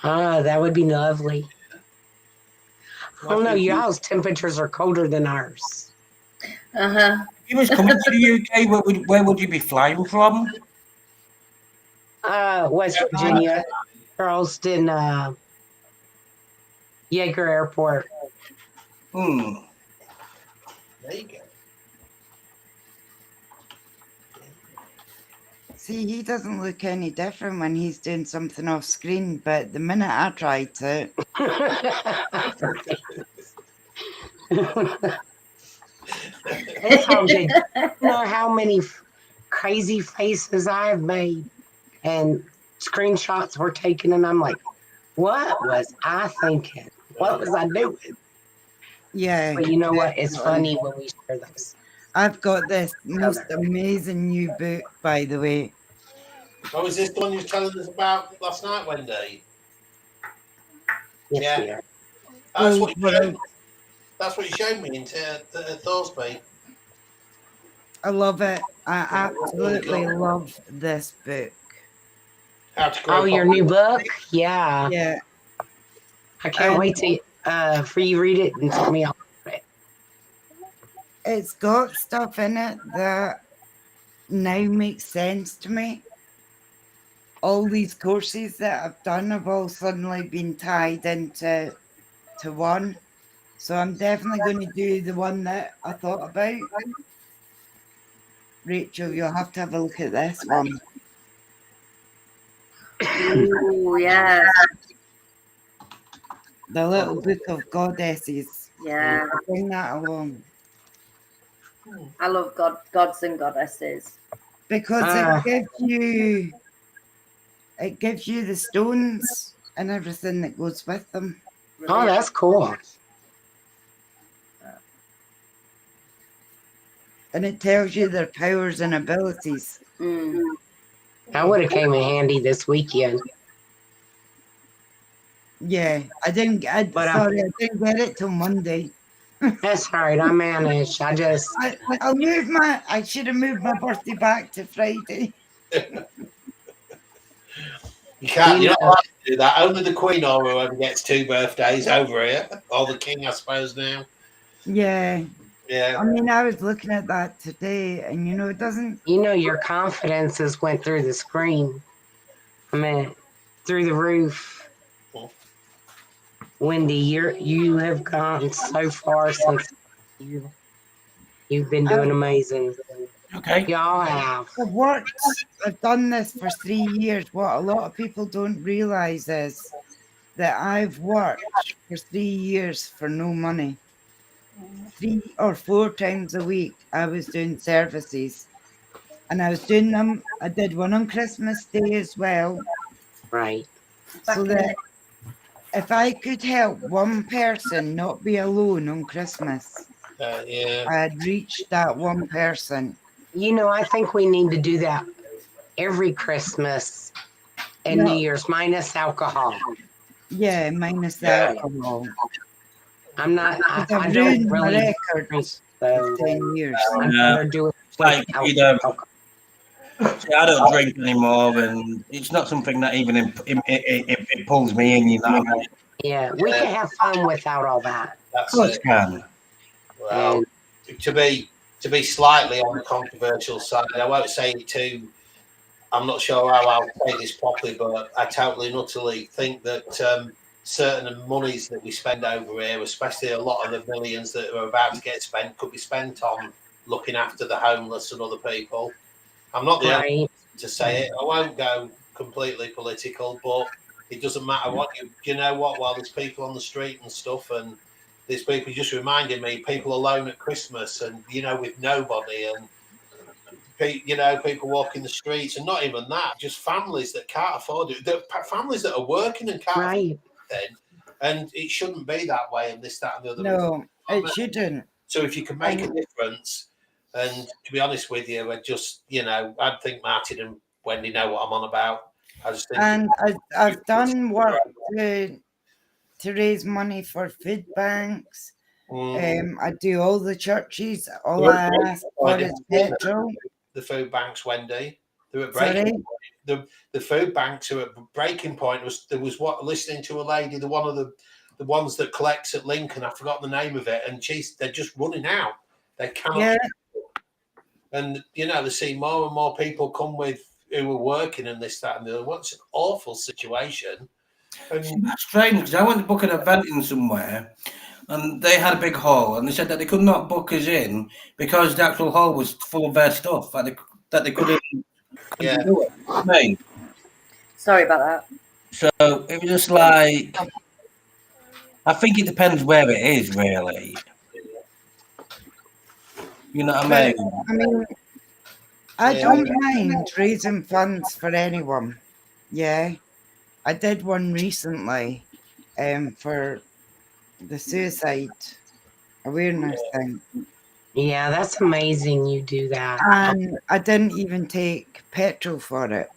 Ah, that would be lovely. Oh no, y'all's temperatures are colder than ours. Uh-huh. If you was coming to the UK, where would you be flying from? West Virginia, Charleston, Yeager Airport. Hmm. There you go. See, he doesn't look any different when he's doing something off screen, but the minute I try to, it's all good. You know how many crazy faces I've made, and screenshots were taken, and I'm like, what was I thinking? What was I doing? yeah. But you know what? It's funny when we share those. I've got this most amazing new book, by the way. Oh, is this the one you were telling us about last night, Wendy? Yes, Yeah. That's what you showed me in Thorsby. I love it. I absolutely love this book. How to grow your new book? Yeah. Yeah. I can't wait to for you read it and tell me all about it. It's got stuff in it that now makes sense to me. All these courses that I've done have all suddenly been tied into one. So I'm definitely going to do the one that I thought about. Rachel, you'll have to have a look at this one. Oh, yes. The Little Book of Goddesses. Yeah. Bring that along. I love gods and goddesses. Because it gives you the stones and everything that goes with them. Oh, that's cool. And it tells you their powers and abilities. That would have came in handy this weekend. Yeah, I didn't get it till Monday. That's all right. I managed. I should have moved my birthday back to Friday. You can't. You're not allowed to do that. Only the Queen or whoever gets 2 birthdays over here, or the King, I suppose now. Yeah. Yeah. I mean, I was looking at that today, and it doesn't. Your confidences went through the screen. I mean, through the roof. Wendy, you have gone so far since you've been doing amazing. Okay. Y'all have. I've done this for 3 years. What a lot of people don't realize is that I've worked for 3 years for no money. 3 or 4 times a week, I was doing services. and I was doing them. I did one on Christmas Day as well, Right. so that if I could help one person not be alone on Christmas, Yeah. I'd reached that one person. You know, I think we need to do that every Christmas and New Year's, minus alcohol. Yeah, minus the Yeah. alcohol. I'm not. I I've don't ruined my really. record So for 10 years. I'd Yeah. rather do it Like, with you know, alcohol. see, I don't drink anymore, and it's not something that even it pulls me in. You know what I mean? Yeah, we can have fun without all that. Of That's course, it. can. Well, to be slightly on the controversial side, I won't say it too. I'm not sure how I'll say this properly, but I totally and utterly think that certain monies that we spend over here, especially a lot of the millions that are about to get spent, could be spent on looking after the homeless and other people. I'm not the only Right. to say it. I won't go completely political, but it doesn't matter what you know what. While there's people on the street and stuff, and there's people just reminding me, people alone at Christmas, and with nobody, and people walking the streets, and not even that, just families that can't afford it. The families that are working and can't afford it, and it shouldn't be that way. And this, that, and the other. No, it shouldn't. So if you can make a difference, and to be honest with you, I just I'd think Martin and Wendy know what I'm on about. I just think, and I've done work to raise money for food banks. I do all the churches. All I ask for is petrol. The food banks, Wendy, they're at Sorry? breaking point. The food banks are at breaking point. There was listening to a lady, one of the ones that collects at Lincoln. I forgot the name of it, and they're just running out. They cannot. Yeah. And they see more and more people come who are working and this, that, and the other. It's an awful situation. And that's strange, because I went to book an event in somewhere, and they had a big hall, and they said that they could not book us in because the actual hall was full of their stuff that they couldn't do it. Mate. Sorry about that. So it was just like, I think it depends where it is, really. You know what I mean? I mean, I don't mind raising funds for anyone. Yeah. I did one recently for the suicide awareness thing. Yeah, that's amazing you do that. And I didn't even take petrol for it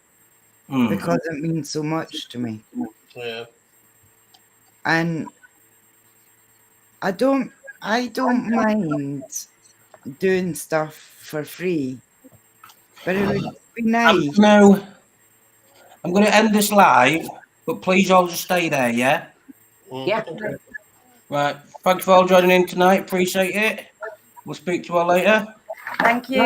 because it means so much to me. Yeah. And I don't mind doing stuff for free, but it would be nice. I'm going to end this live, but please all just stay there, yeah? Yeah. Right. Thank you for all joining in tonight. Appreciate it. We'll speak to you all later. Thank you.